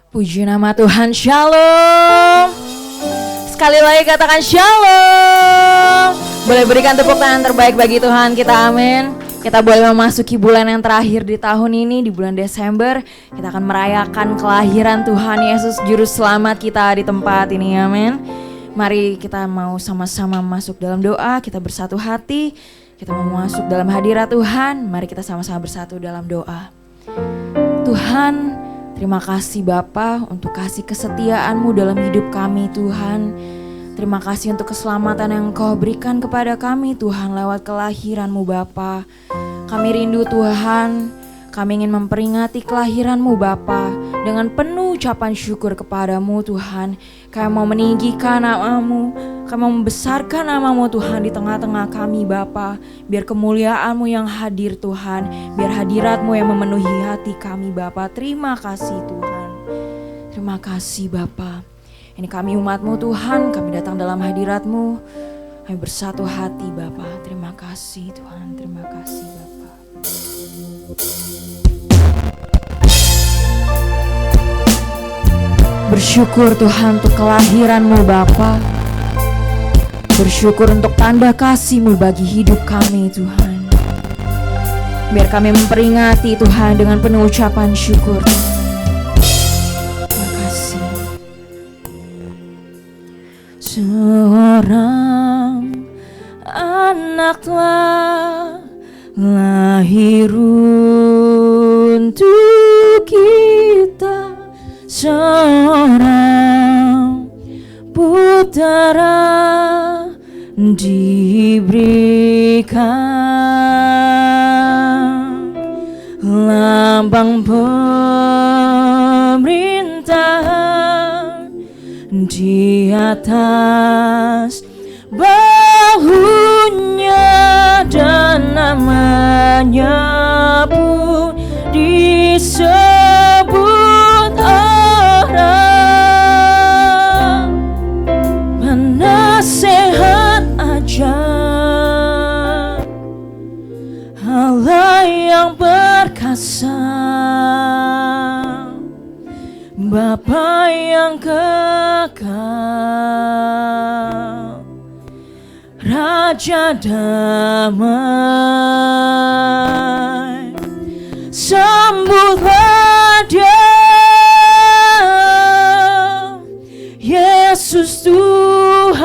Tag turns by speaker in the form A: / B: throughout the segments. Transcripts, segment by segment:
A: Puji nama Tuhan, shalom. Sekali lagi katakan shalom. Boleh berikan tepuk tangan terbaik bagi Tuhan kita, amin. Kita boleh memasuki bulan yang terakhir di tahun ini, di bulan Desember. Kita akan merayakan kelahiran Tuhan Yesus, Juru Selamat kita di tempat ini, amin. Mari kita mau sama-sama masuk dalam doa, kita bersatu hati. Kita mau masuk dalam hadirat Tuhan, mari kita sama-sama bersatu dalam doa. Tuhan, terima kasih Bapa untuk kasih kesetiaan-Mu dalam hidup kami Tuhan. Terima kasih untuk keselamatan yang Engkau berikan kepada kami Tuhan lewat kelahiran-Mu Bapa. Kami rindu Tuhan, kami ingin memperingati kelahiran-Mu Bapa dengan penuh ucapan syukur kepadamu Tuhan. Kami mau meninggikan nama-Mu, kami mau membesarkan nama-Mu Tuhan di tengah-tengah kami Bapa. Biar kemuliaan-Mu yang hadir Tuhan, biar hadirat-Mu yang memenuhi hati kami Bapa. Terima kasih Tuhan, terima kasih Bapa. Ini kami umat-Mu Tuhan, kami datang dalam hadirat-Mu, kami bersatu hati Bapa. Terima kasih Tuhan, terima kasih Bapa. Bersyukur Tuhan untuk kelahiran-Mu Bapa. Bersyukur untuk tanda kasih-Mu bagi hidup kami Tuhan. Biar kami memperingati Tuhan dengan penuh ucapan syukur. Terima kasih. Seorang anak telah lahir untuk kita, seorang putera diberikan, lambang pemerintahan di atas bahunya, dan namanya pun disebut orang penasehat ajaib, Allah yang perkasa, Bapa yang kekal, Raja damai. Sambutlah Dia, Yesus Tuhan,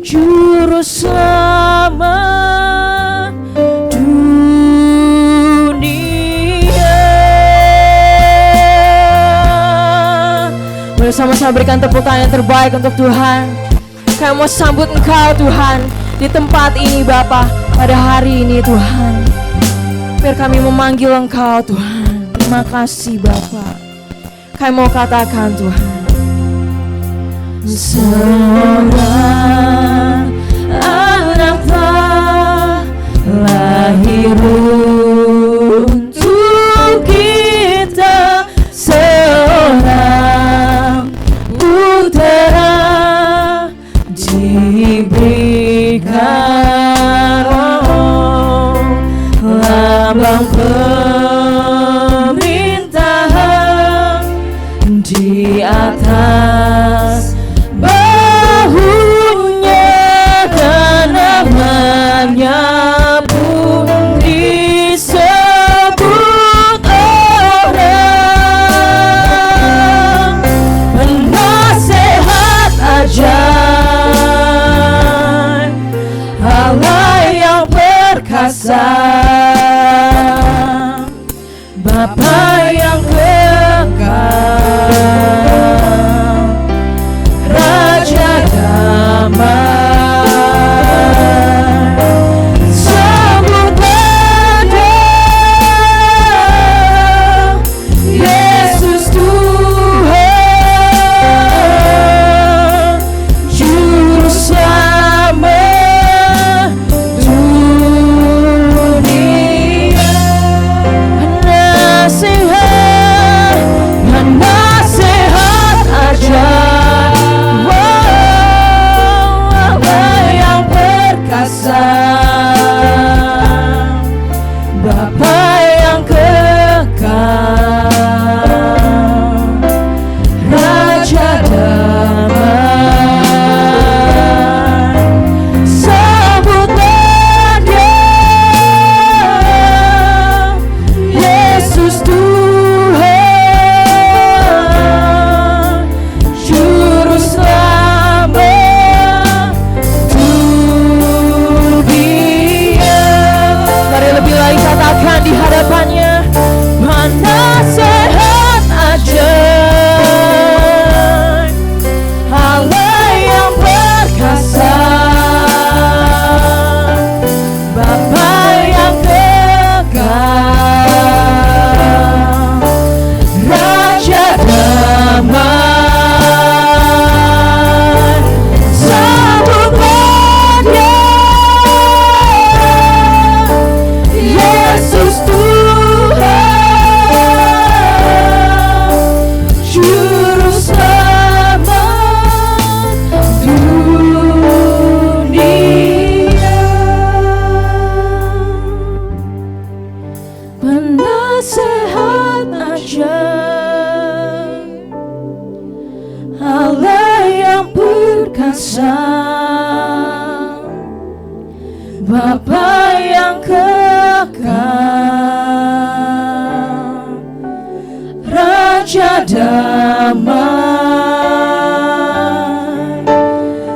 A: Juru Selamat dunia. Mari sama-sama berikan tepuk tangan yang terbaik untuk Tuhan. Kami mau sambut Engkau Tuhan di tempat ini Bapa pada hari ini Tuhan. Biar kami memanggil Engkau Tuhan. Terima kasih Bapa. Kami mau katakan Tuhan, seorang anak telah lahir untuk kita, seorang putera diberikan, lambang pemerintahan di atas bahunya, dan namanya pun disebut orang penasehat ajaib, Allah yang perkasa, Bapa yang kekal, Raja damai. Sambutlah Dia, Yesus Tuhan, Juru Selamat dunia. Penasehat Yesus Tuhan, Juru Selamat dunia. Mari lebih lagi katakan di hadapannya, penasehat ajaib, Allah yang perkasa, Bapa yang kekal, Raja damai, sambutlah Dia, Yesus Tuhan, Juru Selamat dunia. Penasehat ajaib, Allah yang perkasa, Bapa yang kekal, Raja damai,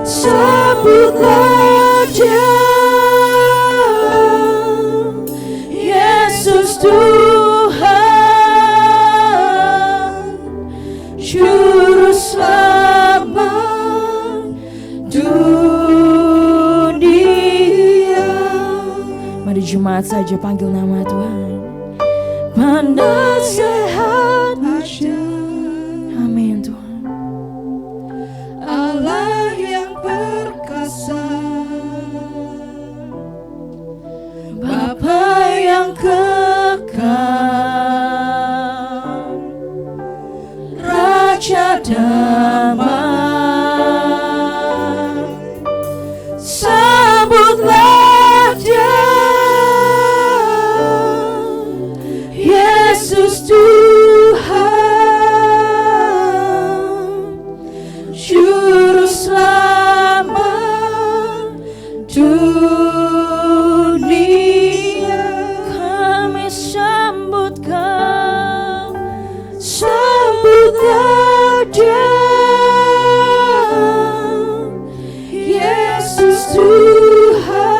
A: sebutlah Dia, Yesus Tuhan, Juru Selamat dunia. Mari jemaat saja panggil nama Tuhan. Penasehat ajaib, amin Tuhan, Allah yang perkasa, Bapa yang kekal, Raja damai, sambutlah Dia, Yesus Tuhan, Juru Selamat dunia. Kami sambut Kau, sambutlah Dia, Yesus Tuhan,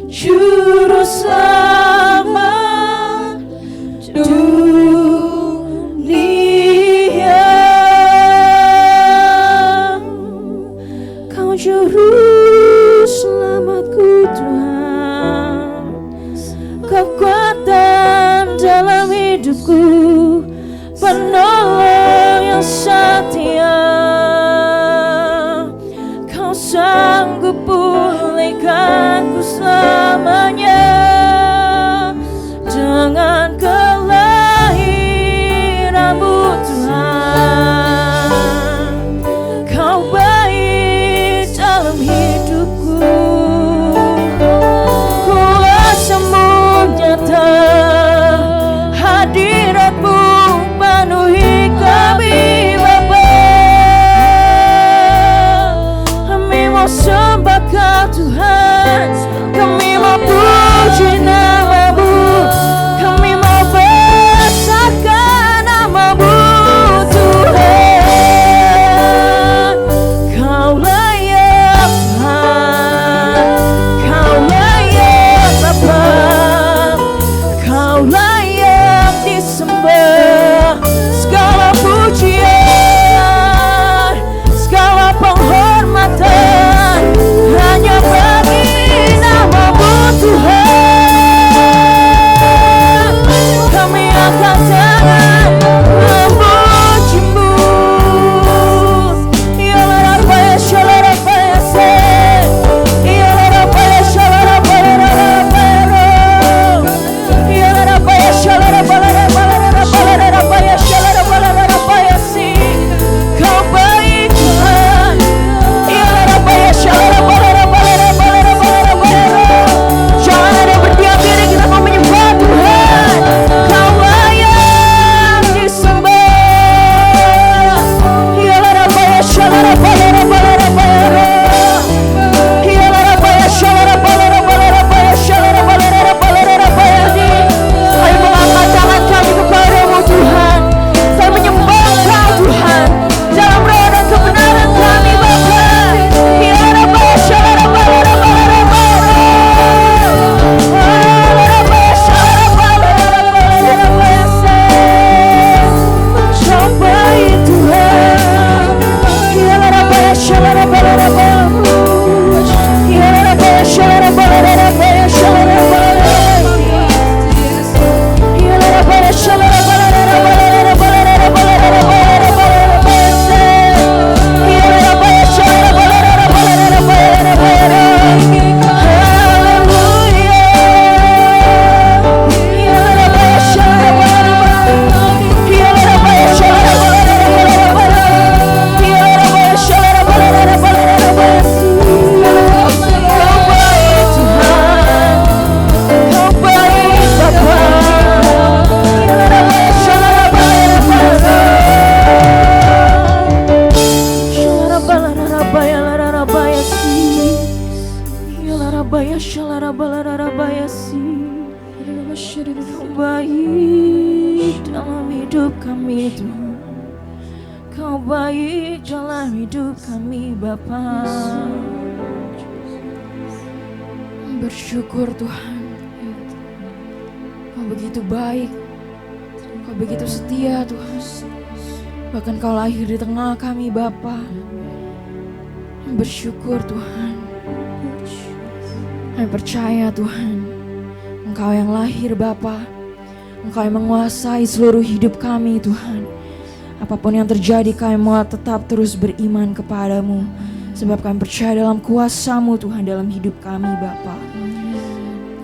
A: Juru Selamat dunia. Kau Juru Selamatku Tuhan, kekuatan dalam hidupku, penolong yang setia. Kau sanggup pulihkanku selamanya dengan kelahiranmu Tuhan. Kau baik dalam hidupku, kuasamu nyata, hadiratmu penuhi kami Bapa. Kau baik dalam hidup kami Tuhan. Kau baik dalam hidup kami Bapa. Bersyukur Tuhan, Kau begitu baik, Kau begitu setia Tuhan. Bahkan Kau lahir di tengah kami Bapa. Bersyukur Tuhan. Kami percaya Tuhan, Engkau yang lahir Bapa, Engkau yang menguasai seluruh hidup kami Tuhan. Apapun yang terjadi kami mau tetap terus beriman kepadamu, sebab kami percaya dalam kuasa-Mu Tuhan dalam hidup kami Bapa.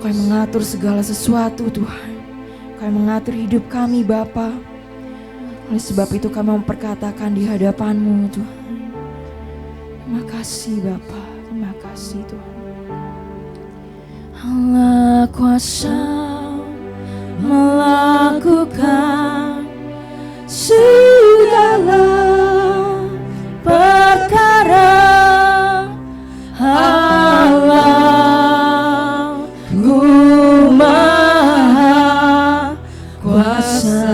A: Kau yang mengatur segala sesuatu Tuhan. Kau yang mengatur hidup kami Bapa. Oleh sebab itu kami memperkatakan di hadapan-Mu Tuhan. Terima kasih Bapa, terima kasih Tuhan. Allah kuasa melakukan segala perkara. Allah ku maha kuasa.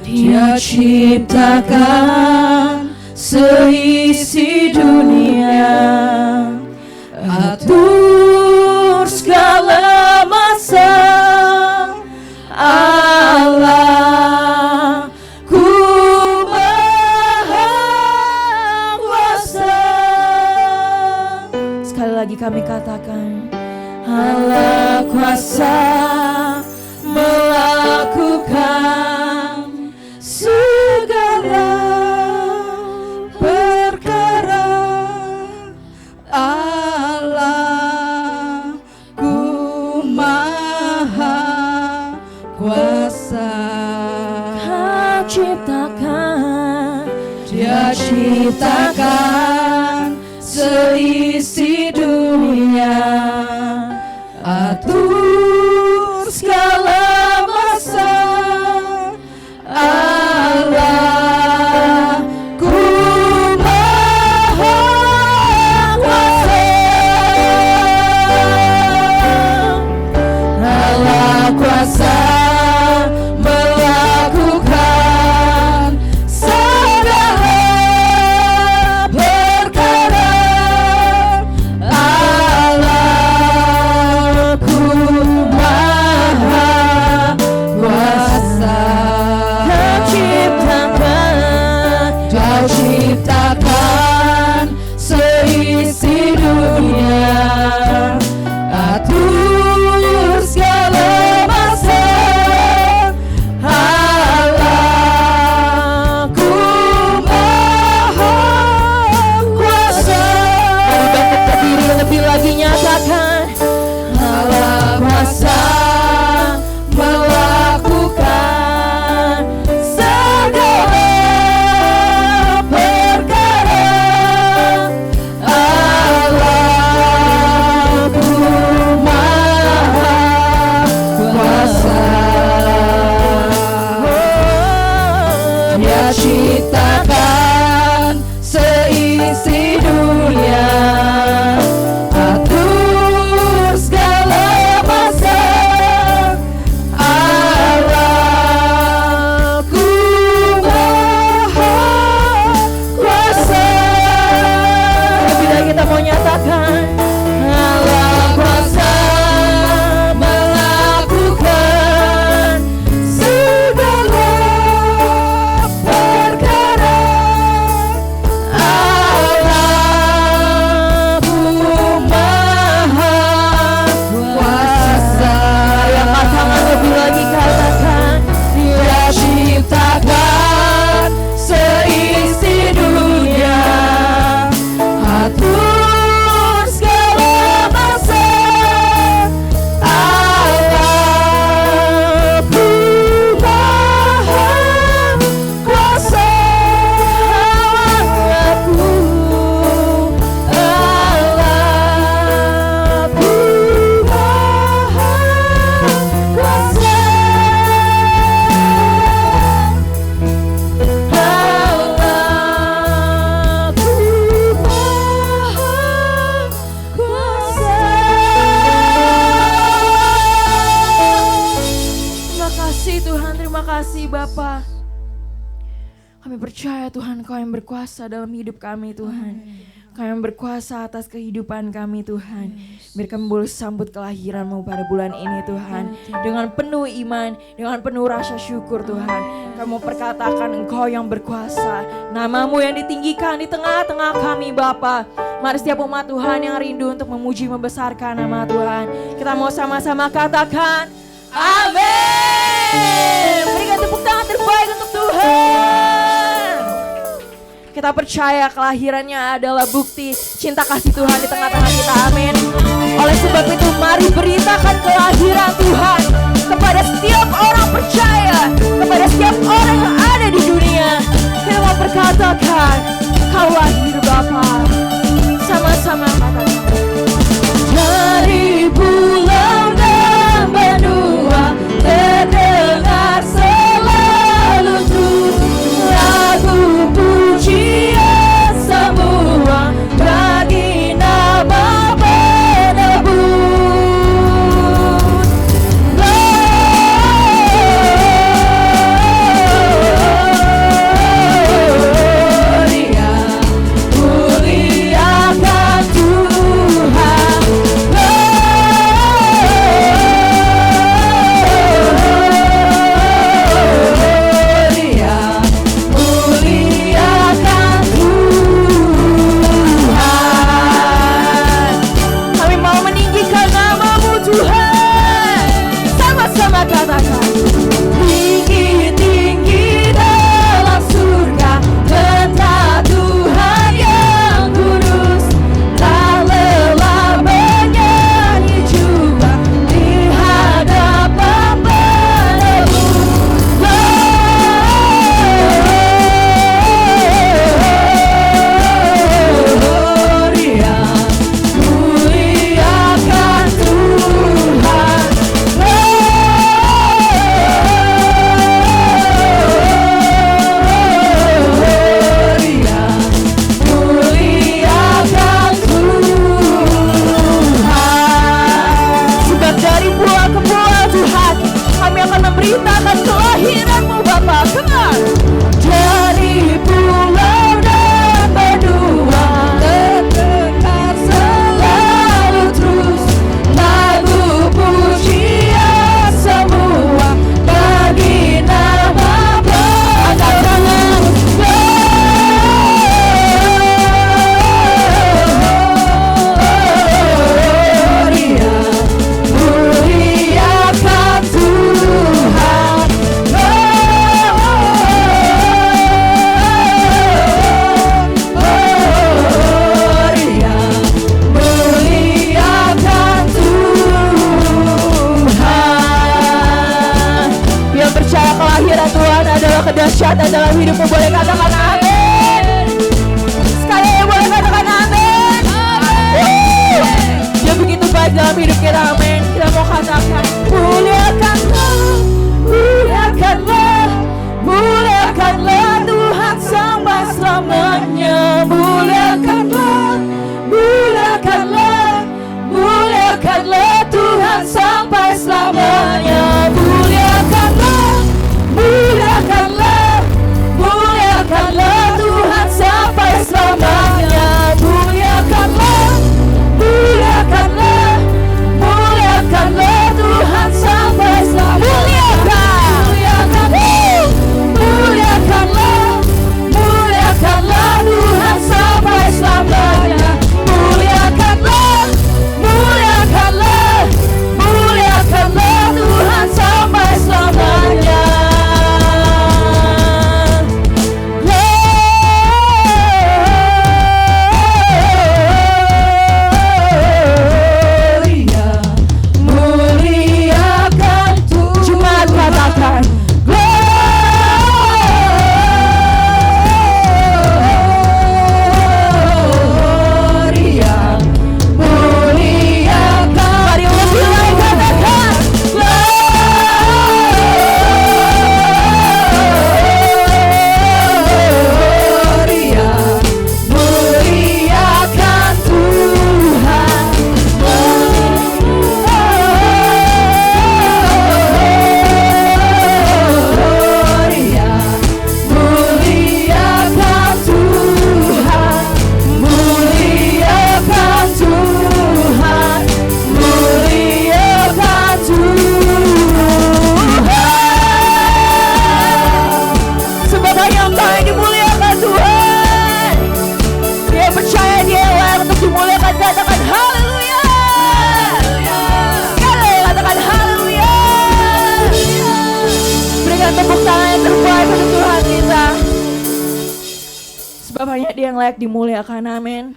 A: Dia ciptakan seisi dunia, atur segala masa. Allah ku maha kuasa. Sekali lagi kami katakan, Allah kuasa melakukan segala perkara. Allah ku maha kuasa. Dia ciptakan seisi dunia, atur segala masa. Allah ku maha kuasa. Allah kuasa melakukan segala perkara. Allah ku maha kuasa. Kau ciptakan seisi dunia, atur segala masa. Allah ku maha kuasa. Mari bangkit berdiri lebih lagi nyatakan, Allah kuasa melakukan segala perkara. Allah ku maha kasih Bapa. Kami percaya Tuhan Kau yang berkuasa dalam hidup kami Tuhan. Kau yang berkuasa atas kehidupan kami Tuhan. Biar kami boleh sambut kelahiran-Mu pada bulan ini Tuhan. Dengan penuh iman, dengan penuh rasa syukur Tuhan. Kami perkatakan Engkau yang berkuasa. Nama-Mu yang ditinggikan di tengah-tengah kami Bapa. Mari setiap umat Tuhan yang rindu untuk memuji membesarkan nama Tuhan. Kita mau sama-sama katakan amin. Berikan tepuk tangan terbaik untuk Tuhan. Kita percaya kelahirannya adalah bukti cinta kasih Tuhan di tengah-tengah kita, amin. Oleh sebab itu mari beritakan kelahiran Tuhan kepada setiap orang percaya, kepada setiap orang yang ada di dunia. Kita mau berkatakan, Kau lahir Bapa. Sama-sama katakan. Dari pulau dan benua terdengar selalu terus lagu pujian semua bagi nama penebus. Gloria, muliakan Tuhan. Gloria, muliakan Tuhan. Kami mau meninggikan nama-Mu Tuhan. Sama-sama katakan. Tinggi-tinggi dalam surga letak Tuhan yang kudus. Tak lelah menyanyi juga di hadapan penebus. Gloria, muliakan Tuhan. Gloria, muliakan Tuhan. Sebab dari buah ke buah Tuhan, kami akan memberitakan kelahiran-Mu Bapa. Dengar. Dari pulau dan benua terdengar selalu terus lagu pujian semua bagi nama penebus. Gloria, muliakan Tuhan. Gloria, muliakan Tuhan. Yang percaya kelahiran Tuhan adalah kedahsyatan dalam hidupmu, boleh katakan amin. Sekali lagi boleh katakan amin. Dia begitu baik dalam hidup kita, amin. Kita mau katakan muliakanlah, muliakanlah, muliakanlah Tuhan sampai selamanya. Muliakanlah, muliakanlah, muliakanlah Tuhan sampai selamanya. Muliakanlah, muliakanlah, muliakanlah Tuhan sampai selamanya. Muliakanlah, muliakanlah, muliakanlah Tuhan sampai selamanya. Muliakanlah, muliakanlah Tuhan sampai selamanya. Muliakanlah, muliakanlah, muliakanlah hanya Dia yang layak dimuliakan, amin.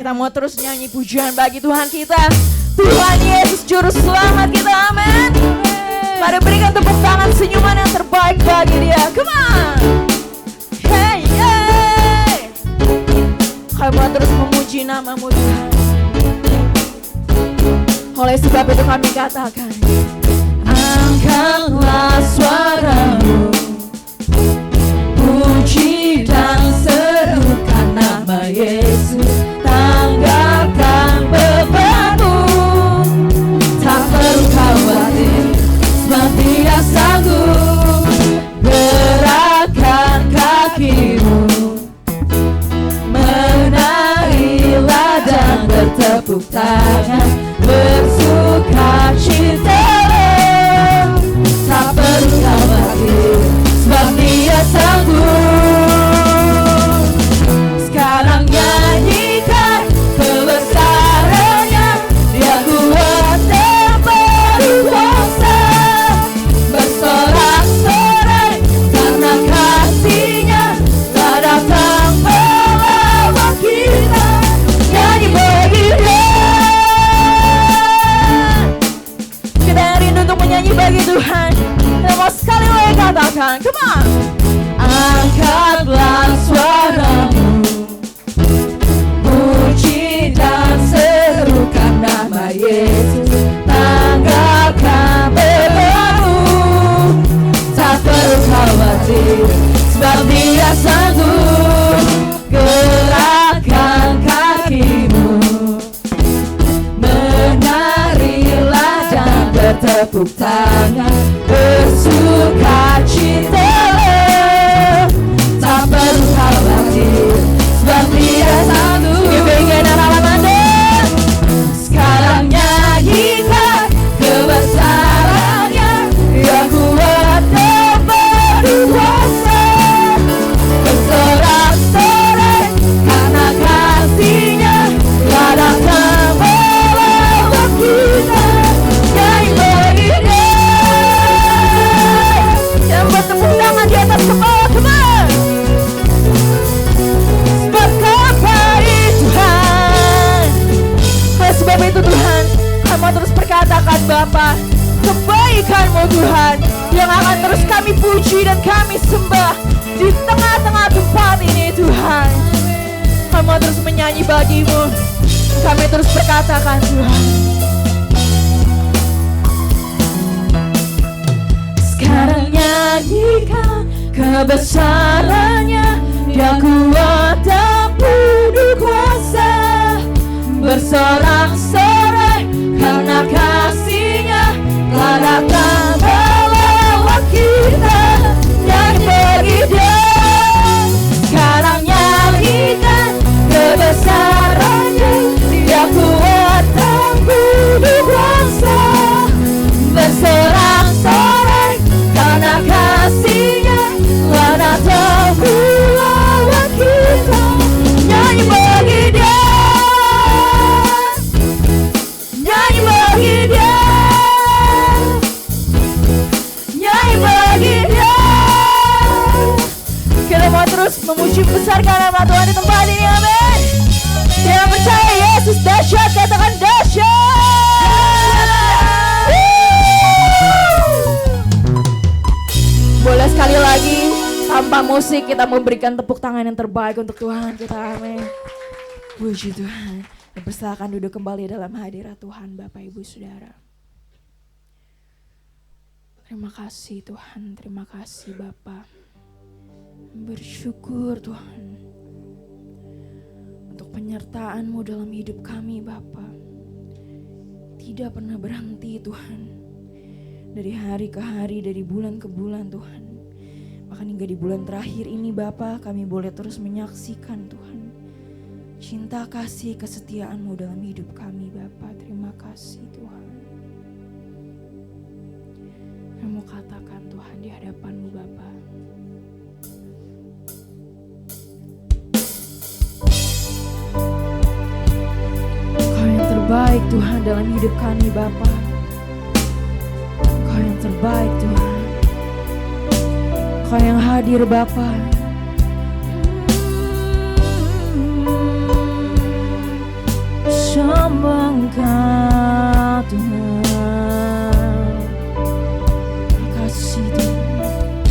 A: Kita mau terus nyanyi pujian bagi Tuhan kita, Tuhan Yesus Juru Selamat kita, amin. Mari berikan tepuk tangan senyuman yang terbaik bagi Dia. Come on. Hey, hey. Kami mau terus memuji nama-Mu Tuhan. Oleh sebab itu kami katakan, angkatlah suaramu, puji dan serukan nama Yesus. Tanggalkan bebanmu, tak perlu khawatir, sebab Dia sanggup. Gerakkan kakimu, menarilah dan bertepuk tangan, bersuka cita. Tak perlu khawatir, sebab Dia sanggup. Sekarang nyanyikan kebesarannya, Dia kuat dan berkuasa. Bersorak-sorai karena kasih-Nya telah datang melawan kita. Nyanyi bagi Dia. Kita rindu untuk menyanyi bagi Tuhan. Kita mau sekali lagi katakan, come on. Angkatlah suaramu, puji dan serukan nama Yesus. Tanggalkan bebanmu, tak perlu khawatir, sebab Dia sanggup. Gerakkan kakimu, menarilah dan bertepuk tangan, bersuka cita. Tak perlu khawatir, sebab Dia sanggup. Diberikan harapan Anda. Sekarang nyanyikan kebesarannya, Dia kuat dan berkuasa. Bersorak-sorai karena kasih-Nya telah datang melawan kita. Nyanyi bagi Dia. Yang bertepuk tangan di atas kepala, come on. Sebab Kau baik Tuhan. Oleh sebab itu Tuhan, kami mau terus berkatakan Bapa, kebaikan-Mu Tuhan yang akan terus kami puji dan kami sembah di tengah-tengah tempat ini Tuhan. Kami mau terus menyanyi bagi-Mu, kami terus berkatakan Tuhan. Sekarang nyanyikan kebesarannya, Dia kuat dan penuh kuasa. Bersorak-sorai karena kasih-Nya telah datang melawan kita. Nyanyi bagi Dia. Sekarang nyanyikan kebesarannya, Dia kuat dan penuh kuasa. Bersorak-sorai karena kasih-Nya telah datang melawan kita. Nyanyi bagi Dia. Nyanyi bagi Dia. Nyanyi bagi Dia. Kita mau terus memuji besarkan nama Tuhan di tempat ini, amin. Yang percaya Yesus dahsyat, katakan dahsyat. Boleh sekali lagi tanpa musik kita memberikan tepuk tangan yang terbaik untuk Tuhan kita, amin. Puji Tuhan. Dan persilakan duduk kembali dalam hadirat Tuhan, Bapak Ibu Saudara. Terima kasih Tuhan, terima kasih Bapa. Bersyukur Tuhan untuk penyertaan-Mu dalam hidup kami Bapa. Tidak pernah berhenti Tuhan. Dari hari ke hari, dari bulan ke bulan Tuhan. Bahkan hingga di bulan terakhir ini Bapa, kami boleh terus menyaksikan Tuhan cinta kasih kesetiaan-Mu dalam hidup kami Bapa. Terima kasih Tuhan. Kami mau katakan Tuhan di hadapan-Mu Bapa. Kau yang terbaik Tuhan dalam hidup kami Bapa. Kau yang terbaik Tuhan. Kau yang hadir Bapa. sembah Engkau Tuhan. Terima kasih Tuhan.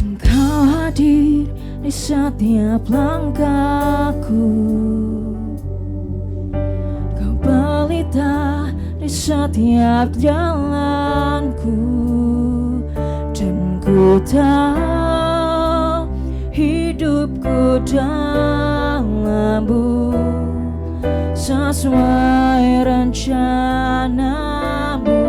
A: Engkau hadir di setiap langkahku, Kau pelita di setiap jalanku, dan ku tahu hidupku dalam-Mu sesuai rencana-Mu.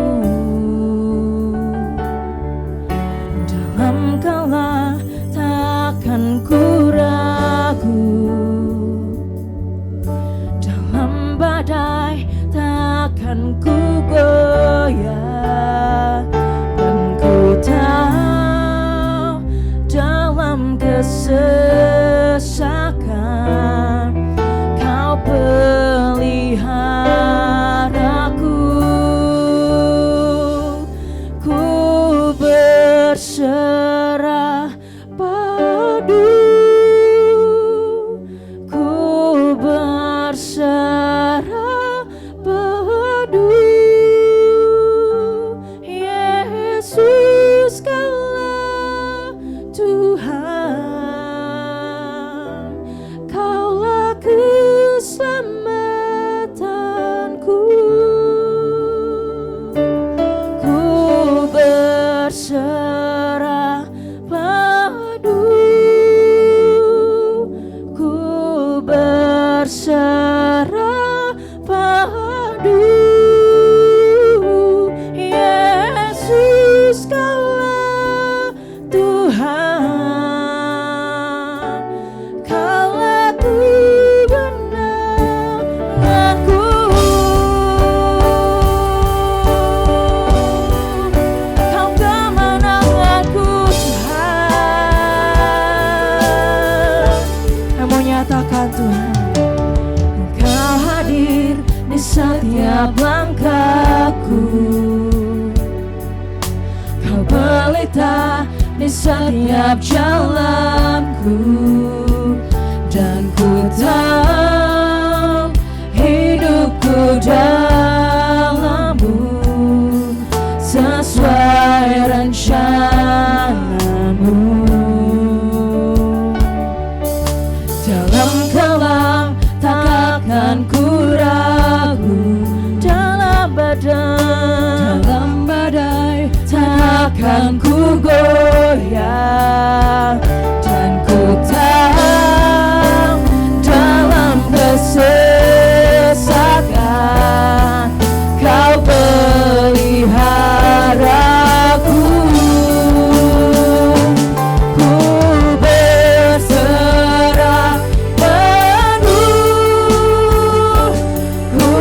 A: Dalam kala takkan ku ragu, dalam badai takkan ku goyah, dan ku tahu dalam kesesakan Kau peliharaku. Ku berserah padu, ku berserah padu, Yesus Kaulah Tuhan, Kaulah keselamatanku. Ku berserah padu, ku berserah padu, Yesus Kaulah Tuhan, Kaulah kebenaranku. Kau kemenanganku Tuhan. Yang mau nyatakan Tuhan, Engkau hadir di setiap langkahku, Kau pelita di setiap jalanku, dan ku tahu hidupku dalam-Mu sesuai rencana-Mu. Dalam kelam takkan ku ragu, dalam badai takkan ku goyah, dan ku tahu dalam kesesakan Kau peliharaku. Ku berserah penuh, ku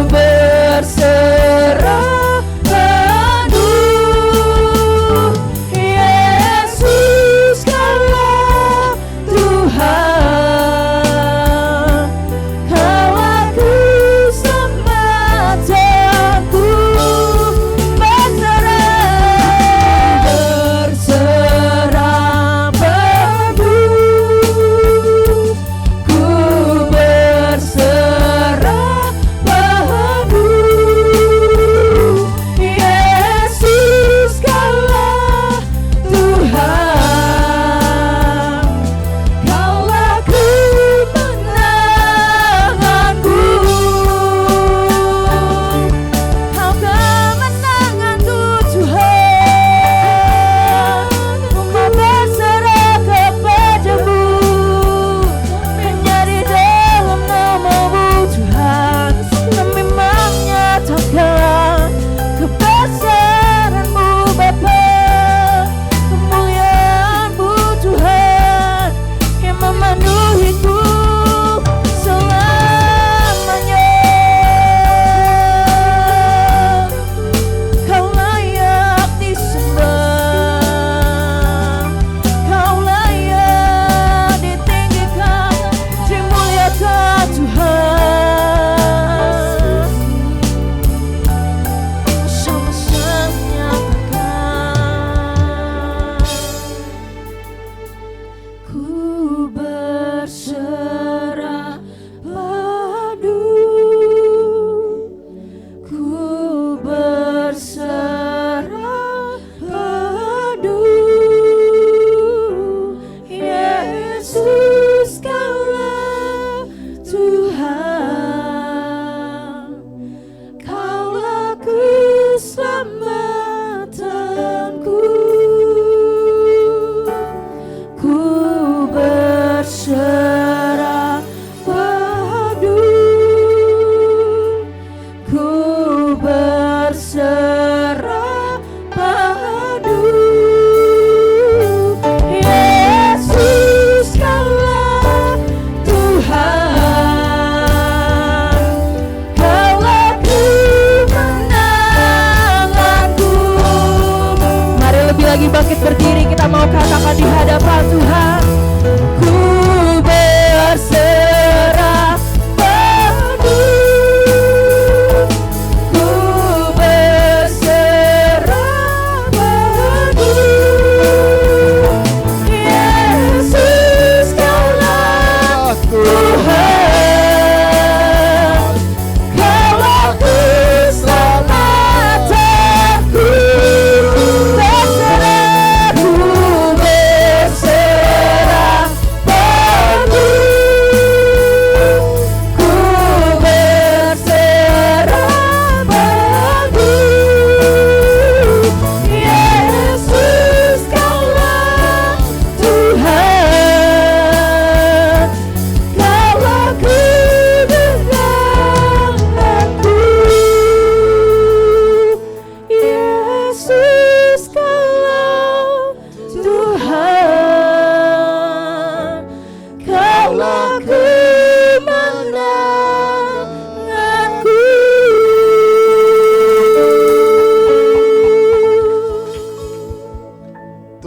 A: berserah penuh, Yesus Kau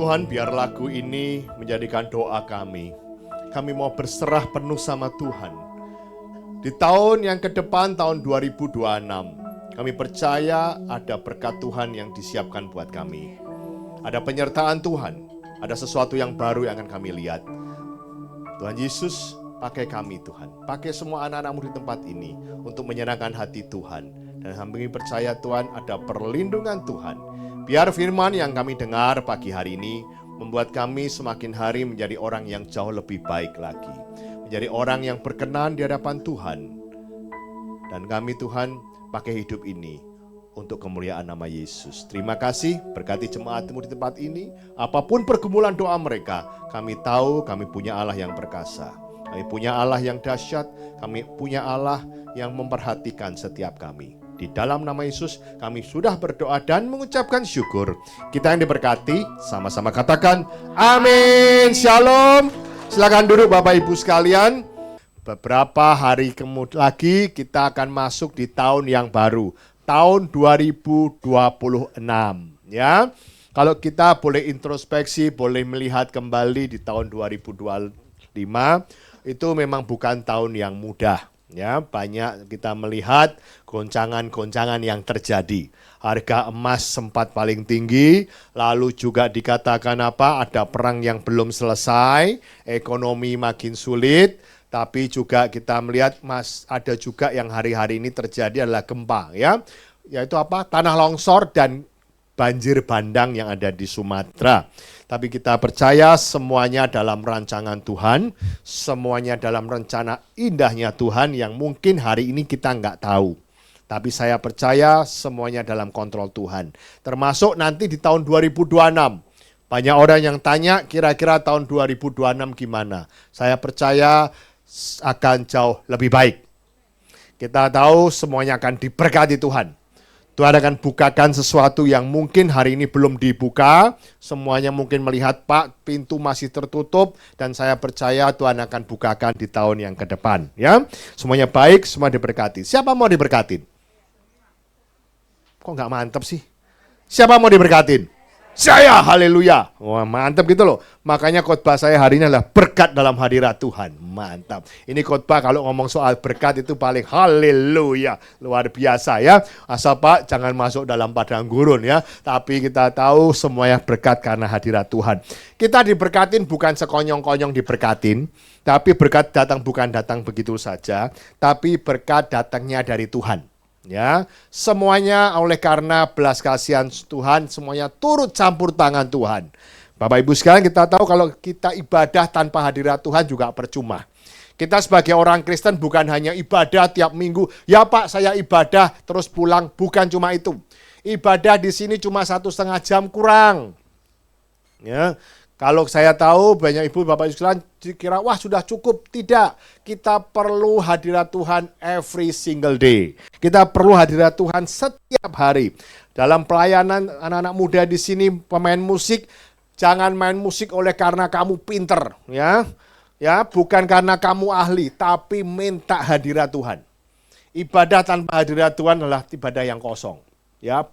B: Tuhan, biar lagu ini menjadikan doa kami. Kami mau berserah penuh sama Tuhan. Di tahun yang ke depan, tahun 2026, kami percaya ada berkat Tuhan yang disiapkan buat kami. Ada penyertaan Tuhan, ada sesuatu yang baru yang akan kami lihat. Tuhan Yesus, pakai kami Tuhan. Pakai semua anak-anak-Mu di tempat ini untuk menyenangkan hati Tuhan. Dan kami percaya Tuhan ada perlindungan Tuhan. Biar firman yang kami dengar pagi hari ini membuat kami semakin hari menjadi orang yang jauh lebih baik lagi. Menjadi orang yang berkenan di hadapan Tuhan. Dan kami Tuhan pakai hidup ini untuk kemuliaan nama Yesus. Terima kasih, berkati jemaat-Mu di tempat ini. Apapun pergumulan doa mereka, kami tahu kami punya Allah yang perkasa. Kami punya Allah yang dahsyat, kami punya Allah yang memperhatikan setiap kami. Di dalam nama Yesus kami sudah berdoa dan mengucapkan syukur. Kita yang diberkati, sama-sama katakan amin. Shalom. Silakan duduk Bapak Ibu sekalian. Beberapa hari kemudian lagi kita akan masuk di tahun yang baru, tahun 2026 ya. Kalau kita boleh introspeksi, boleh melihat kembali di tahun 2025, itu memang bukan tahun yang mudah ya. Banyak kita melihat goncangan-goncangan yang terjadi. Harga emas sempat paling tinggi, lalu juga dikatakan ada perang yang belum selesai, ekonomi makin sulit. Tapi juga kita melihat ada juga yang hari-hari ini terjadi adalah gempa ya. Yaitu tanah longsor dan banjir bandang yang ada di Sumatera. Tapi kita percaya semuanya dalam rancangan Tuhan, semuanya dalam rencana indahnya Tuhan yang mungkin hari ini kita nggak tahu. Tapi saya percaya semuanya dalam kontrol Tuhan. Termasuk nanti di tahun 2026. Banyak orang yang tanya kira-kira tahun 2026 gimana. Saya percaya akan jauh lebih baik. Kita tahu semuanya akan diberkati Tuhan. Tuhan akan bukakan sesuatu yang mungkin hari ini belum dibuka. Semuanya mungkin melihat pintu masih tertutup. Dan saya percaya Tuhan akan bukakan di tahun yang ke depan. Ya, semuanya baik, semua diberkati. Siapa mau diberkatin? Kok nggak mantep sih? Siapa mau diberkatin? Saya, haleluya. Wah, mantap gitu loh. Makanya khotbah saya hari ini adalah berkat dalam hadirat Tuhan. Mantap. Ini khotbah kalau ngomong soal berkat itu paling haleluya. Luar biasa ya. Asal Pak jangan masuk dalam padang gurun ya. Tapi kita tahu semuanya berkat karena hadirat Tuhan. Kita diberkatin bukan sekonyong-konyong diberkatin. Tapi berkat datang bukan datang begitu saja. Tapi berkat datangnya dari Tuhan. Ya, semuanya oleh karena belas kasihan Tuhan, semuanya turut campur tangan Tuhan. Bapak Ibu sekalian, kita tahu kalau kita ibadah tanpa hadirat Tuhan juga percuma. Kita sebagai orang Kristen bukan hanya ibadah tiap minggu, ya Pak saya ibadah terus pulang, bukan cuma itu. Ibadah di sini cuma 1,5 jam kurang. Ya. Kalau saya tahu banyak ibu bapak ibu sekalian dikira wah sudah cukup. Tidak, kita perlu hadirat Tuhan every single day. Kita perlu hadirat Tuhan setiap hari. Dalam pelayanan anak-anak muda di sini pemain musik, jangan main musik oleh karena kamu pinter ya. Ya, bukan karena kamu ahli, tapi minta hadirat Tuhan. Ibadah tanpa hadirat Tuhan adalah ibadah yang kosong. Ya,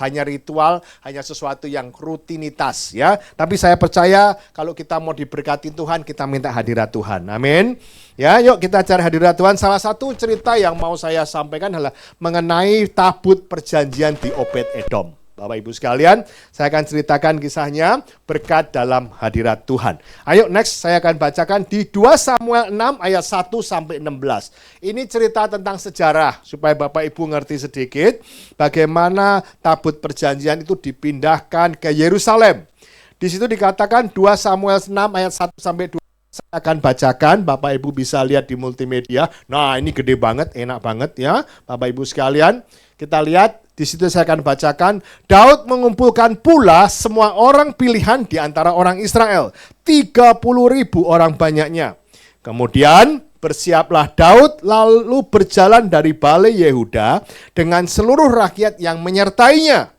B: hanya ritual, hanya sesuatu yang rutinitas ya. Tapi saya percaya kalau kita mau diberkati Tuhan, kita minta hadirat Tuhan. Amin. Ya, yuk kita cari hadirat Tuhan. Salah satu cerita yang mau saya sampaikan adalah mengenai tabut perjanjian di Obed-Edom. Bapak Ibu sekalian, saya akan ceritakan kisahnya berkat dalam hadirat Tuhan. Ayo next, saya akan bacakan di 2 Samuel 6 ayat 1 sampai 16. Ini cerita tentang sejarah supaya Bapak Ibu ngerti sedikit bagaimana tabut perjanjian itu dipindahkan ke Yerusalem. Di situ dikatakan 2 Samuel 6 ayat 1 sampai 2. Saya akan bacakan, Bapak Ibu bisa lihat di multimedia. Nah, ini gede banget, enak banget ya, Bapak Ibu sekalian. Kita lihat, di situ saya akan bacakan. Daud mengumpulkan pula semua orang pilihan di antara orang Israel. 30.000 orang banyaknya. Kemudian bersiaplah Daud lalu berjalan dari Balai Yehuda dengan seluruh rakyat yang menyertainya.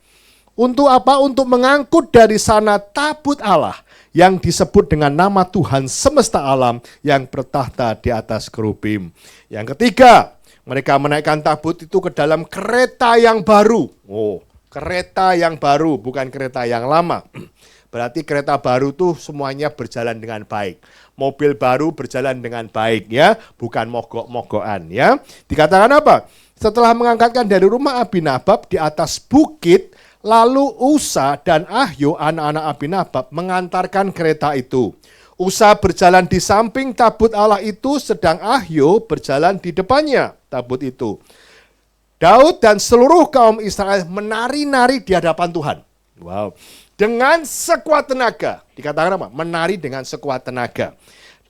B: Untuk apa? Untuk mengangkut dari sana tabut Allah yang disebut dengan nama Tuhan semesta alam yang bertahta di atas kerubim. Yang ketiga, mereka menaikkan tabut itu ke dalam kereta yang baru. Oh, kereta yang baru, bukan kereta yang lama. Berarti kereta baru tuh semuanya berjalan dengan baik. Mobil baru berjalan dengan baik ya, bukan mogok-mogokan ya. Dikatakan apa? Setelah mengangkatkan dari rumah Abinadab di atas bukit, lalu Usa dan Ahyo anak-anak Abinadab mengantarkan kereta itu. Usa berjalan di samping tabut Allah itu, sedang Ahyo berjalan di depannya tabut itu. Daud dan seluruh kaum Israel menari-nari di hadapan Tuhan. Wow. Dengan sekuat tenaga. Dikatakan apa? Menari dengan sekuat tenaga.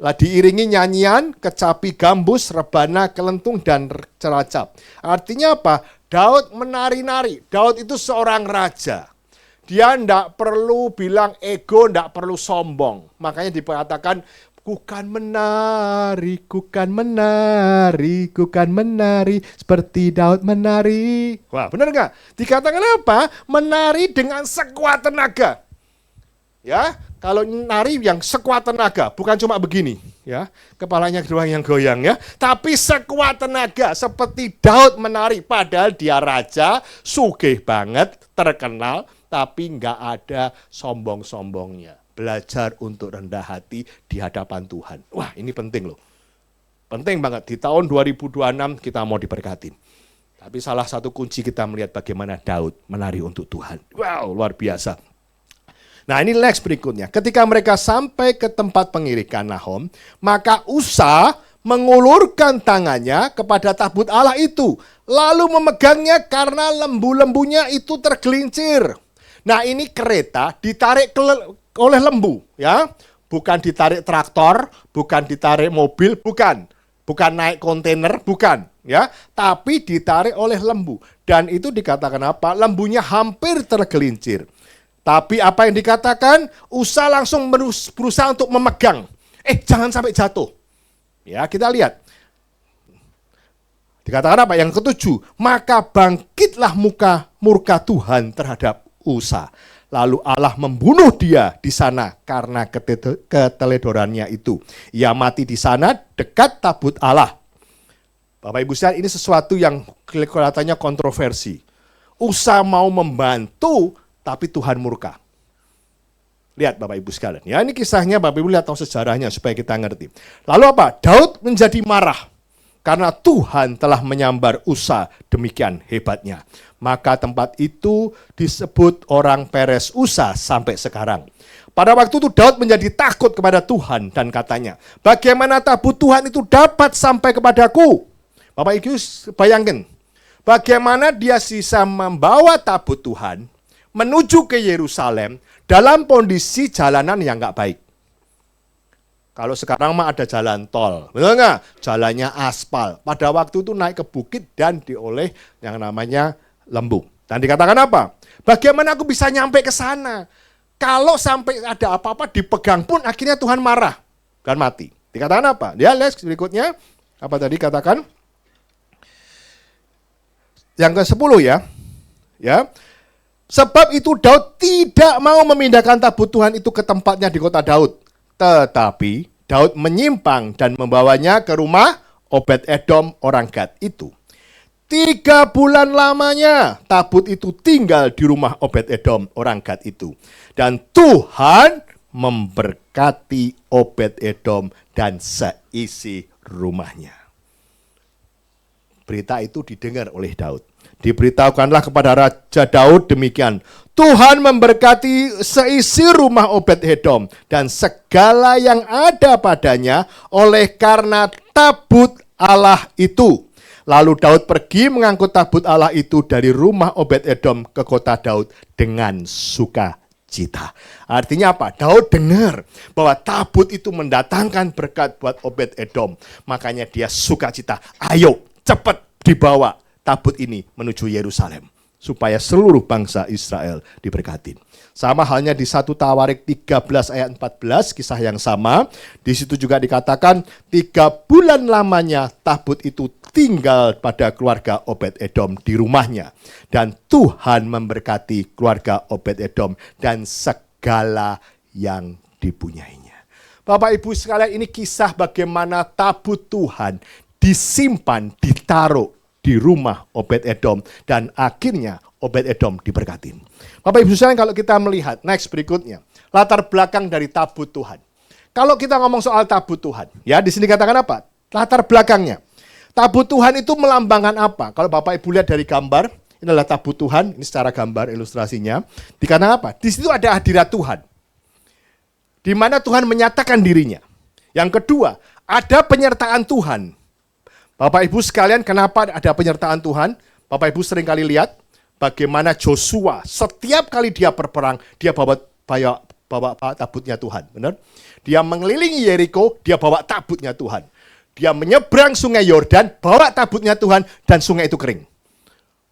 B: Diiringi nyanyian, kecapi gambus, rebana, kelentung, dan ceracap. Artinya apa? Daud menari-nari. Daud itu seorang raja. Dia tidak perlu bilang ego, tidak perlu sombong. Makanya dikatakan, kukan menari, kukan menari, kukan menari, seperti Daud menari. Wah, benar nggak? Dikatakan apa? Menari dengan sekuat tenaga. Ya, kalau nari yang sekuat tenaga, bukan cuma begini, ya, kepalanya doang yang goyang ya, tapi sekuat tenaga seperti Daud menari. Padahal dia raja, sugih banget, terkenal, tapi nggak ada sombong-sombongnya. Belajar untuk rendah hati di hadapan Tuhan. Wah, ini penting loh. Penting banget. Di tahun 2026 kita mau diberkatin. Tapi salah satu kunci kita melihat bagaimana Daud menari untuk Tuhan. Wow, luar biasa. Nah, ini next berikutnya. Ketika mereka sampai ke tempat pengirikan Nahom, maka Usa mengulurkan tangannya kepada tabut Allah itu, lalu memegangnya karena lembu-lembunya itu tergelincir. Nah, ini kereta ditarik oleh lembu, ya, bukan ditarik traktor, bukan ditarik mobil, bukan naik kontainer, bukan, ya, tapi ditarik oleh lembu. Dan itu dikatakan apa? Lembunya hampir tergelincir. Tapi apa yang dikatakan? Usa langsung berusaha untuk memegang. Jangan sampai jatuh. Ya, kita lihat. Dikatakan apa? Yang ketujuh, maka bangkitlah murka Tuhan terhadap Usa. Lalu Allah membunuh dia di sana karena keteledorannya itu. Ia mati di sana dekat tabut Allah. Bapak Ibu sekalian, ini sesuatu yang kelihatannya kontroversi. Usa mau membantu, tapi Tuhan murka. Lihat Bapak Ibu sekalian. Ya, ini kisahnya Bapak Ibu lihat tahu sejarahnya supaya kita ngerti. Lalu apa? Daud menjadi marah karena Tuhan telah menyambar Usa demikian hebatnya. Maka tempat itu disebut orang Peres Usa sampai sekarang. Pada waktu itu Daud menjadi takut kepada Tuhan dan katanya, bagaimana tabut Tuhan itu dapat sampai kepadaku? Bapak Ibu bayangkan, bagaimana dia bisa membawa tabut Tuhan menuju ke Yerusalem dalam kondisi jalanan yang nggak baik. Kalau sekarang mah ada jalan tol, betul nggak? Jalannya aspal. Pada waktu itu naik ke bukit dan dioleh yang namanya lembu. Dan dikatakan apa? Bagaimana aku bisa nyampe ke sana? Kalau sampai ada apa-apa dipegang pun akhirnya Tuhan marah dan mati. Dikatakan apa? Ya, lihat berikutnya. Apa tadi katakan? Yang ke-10 ya. Ya. Sebab itu Daud tidak mau memindahkan tabut Tuhan itu ke tempatnya di kota Daud. Tetapi Daud menyimpang dan membawanya ke rumah Obed-Edom orang Gad itu. 3 bulan lamanya tabut itu tinggal di rumah Obed-Edom orang Gad itu. Dan Tuhan memberkati Obed-Edom dan seisi rumahnya. Berita itu didengar oleh Daud. Diberitahukanlah kepada Raja Daud demikian. Tuhan memberkati seisi rumah Obed-Edom dan segala yang ada padanya oleh karena tabut Allah itu. Lalu Daud pergi mengangkut tabut Allah itu dari rumah Obed-Edom ke kota Daud dengan sukacita. Artinya apa? Daud dengar bahwa tabut itu mendatangkan berkat buat Obed-Edom. Makanya dia sukacita. Ayo cepat dibawa tabut ini menuju Yerusalem. Supaya seluruh bangsa Israel diberkatin. Sama halnya di 1 Tawarik 13 ayat 14, kisah yang sama. Di situ juga dikatakan 3 bulan lamanya tabut itu tinggal pada keluarga Obed-Edom di rumahnya. Dan Tuhan memberkati keluarga Obed-Edom dan segala yang dipunyainya. Bapak Ibu sekalian, ini kisah bagaimana tabut Tuhan disimpan, ditaruh di rumah Obed-Edom. Dan akhirnya Obed-Edom diberkatin. Bapak Ibu sekalian, kalau kita melihat next berikutnya, latar belakang dari tabut Tuhan. Kalau kita ngomong soal tabut Tuhan, ya di sini katakan apa? Latar belakangnya. Tabut Tuhan itu melambangkan apa? Kalau Bapak Ibu lihat dari gambar, ini adalah tabut Tuhan, ini secara gambar ilustrasinya. Dikatakan apa? Di situ ada hadirat Tuhan. Di mana Tuhan menyatakan dirinya. Yang kedua, ada penyertaan Tuhan. Bapak Ibu sekalian, kenapa ada penyertaan Tuhan? Bapak Ibu sering kali lihat bagaimana Joshua setiap kali dia berperang, dia bawa tabutnya Tuhan, benar? Dia mengelilingi Yeriko, dia bawa tabutnya Tuhan. Dia menyeberang sungai Yordan, bawa tabutnya Tuhan, dan sungai itu kering.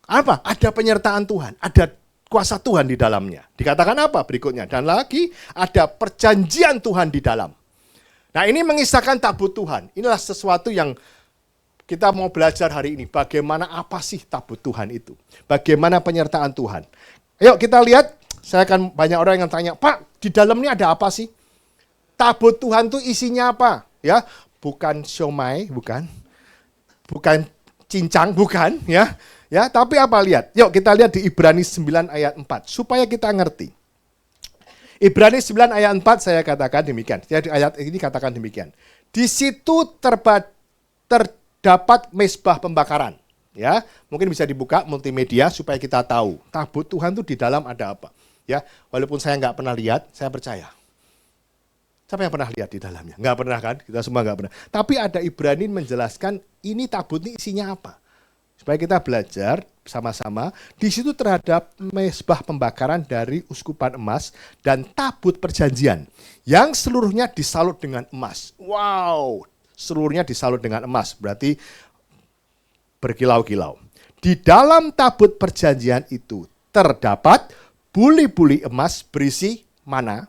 B: Apa? Ada penyertaan Tuhan, ada kuasa Tuhan di dalamnya. Dikatakan apa berikutnya? Dan lagi ada perjanjian Tuhan di dalam. Nah, ini mengisahkan tabut Tuhan. Inilah sesuatu yang kita mau belajar hari ini. Bagaimana apa sih tabut Tuhan itu? Bagaimana penyertaan Tuhan? Ayo kita lihat. Saya akan banyak orang yang tanya, Pak, di dalam ini ada apa sih? Tabut Tuhan itu isinya apa? Ya, bukan siomay, bukan cincang, bukan, ya. Ya, tapi apa lihat? Yuk kita lihat di Ibrani 9 ayat 4 supaya kita ngerti. Ibrani 9 ayat 4 saya katakan demikian. Jadi ayat ini katakan demikian. Di situ terdapat mezbah pembakaran. Ya, mungkin bisa dibuka multimedia supaya kita tahu tabut Tuhan itu di dalam ada apa. Ya, walaupun saya nggak pernah lihat, saya percaya. Siapa yang pernah lihat di dalamnya? Nggak pernah kan? Kita semua nggak pernah. Tapi ada Ibrani menjelaskan ini tabut ini isinya apa. Supaya kita belajar sama-sama. Di situ terhadap mezbah pembakaran dari uskupan emas dan tabut perjanjian yang seluruhnya disalut dengan emas. Wow, seluruhnya disalut dengan emas. Berarti berkilau-kilau. Di dalam tabut perjanjian itu terdapat buli-buli emas berisi mana,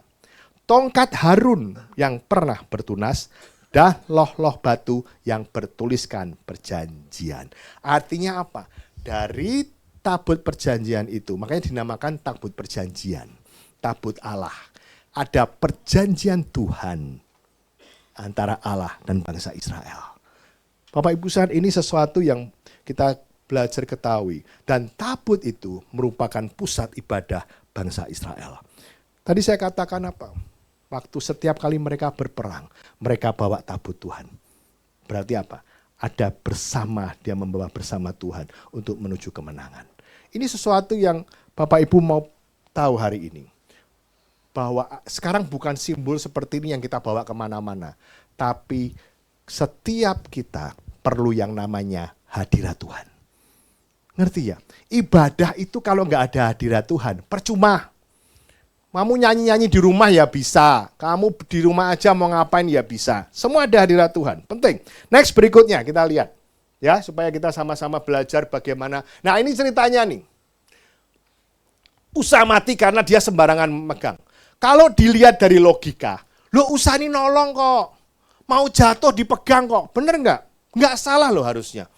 B: tongkat Harun yang pernah bertunas, dan loh-loh batu yang bertuliskan perjanjian. Artinya apa? Dari tabut perjanjian itu, makanya dinamakan tabut perjanjian, tabut Allah. Ada perjanjian Tuhan antara Allah dan bangsa Israel. Bapak Ibu sekalian, ini sesuatu yang kita belajar ketahui. Dan tabut itu merupakan pusat ibadah bangsa Israel. Tadi saya katakan apa? Waktu setiap kali mereka berperang, mereka bawa tabut Tuhan. Berarti apa? Ada bersama, dia membawa bersama Tuhan untuk menuju kemenangan. Ini sesuatu yang Bapak Ibu mau tahu hari ini. Bahwa sekarang bukan simbol seperti ini yang kita bawa kemana-mana. Tapi setiap kita perlu yang namanya hadirat Tuhan. Ngerti ya? Ibadah itu kalau nggak ada hadirat Tuhan, percuma. Kamu nyanyi-nyanyi di rumah ya bisa. Kamu di rumah aja mau ngapain ya bisa. Semua ada hadirat Tuhan. Penting. Next berikutnya kita lihat. Ya, supaya kita sama-sama belajar bagaimana. Nah, ini ceritanya nih. Usa mati karena dia sembarangan megang. Kalau dilihat dari logika, lo Usa ini nolong kok. Mau jatuh dipegang kok. Bener nggak? Nggak salah loh harusnya.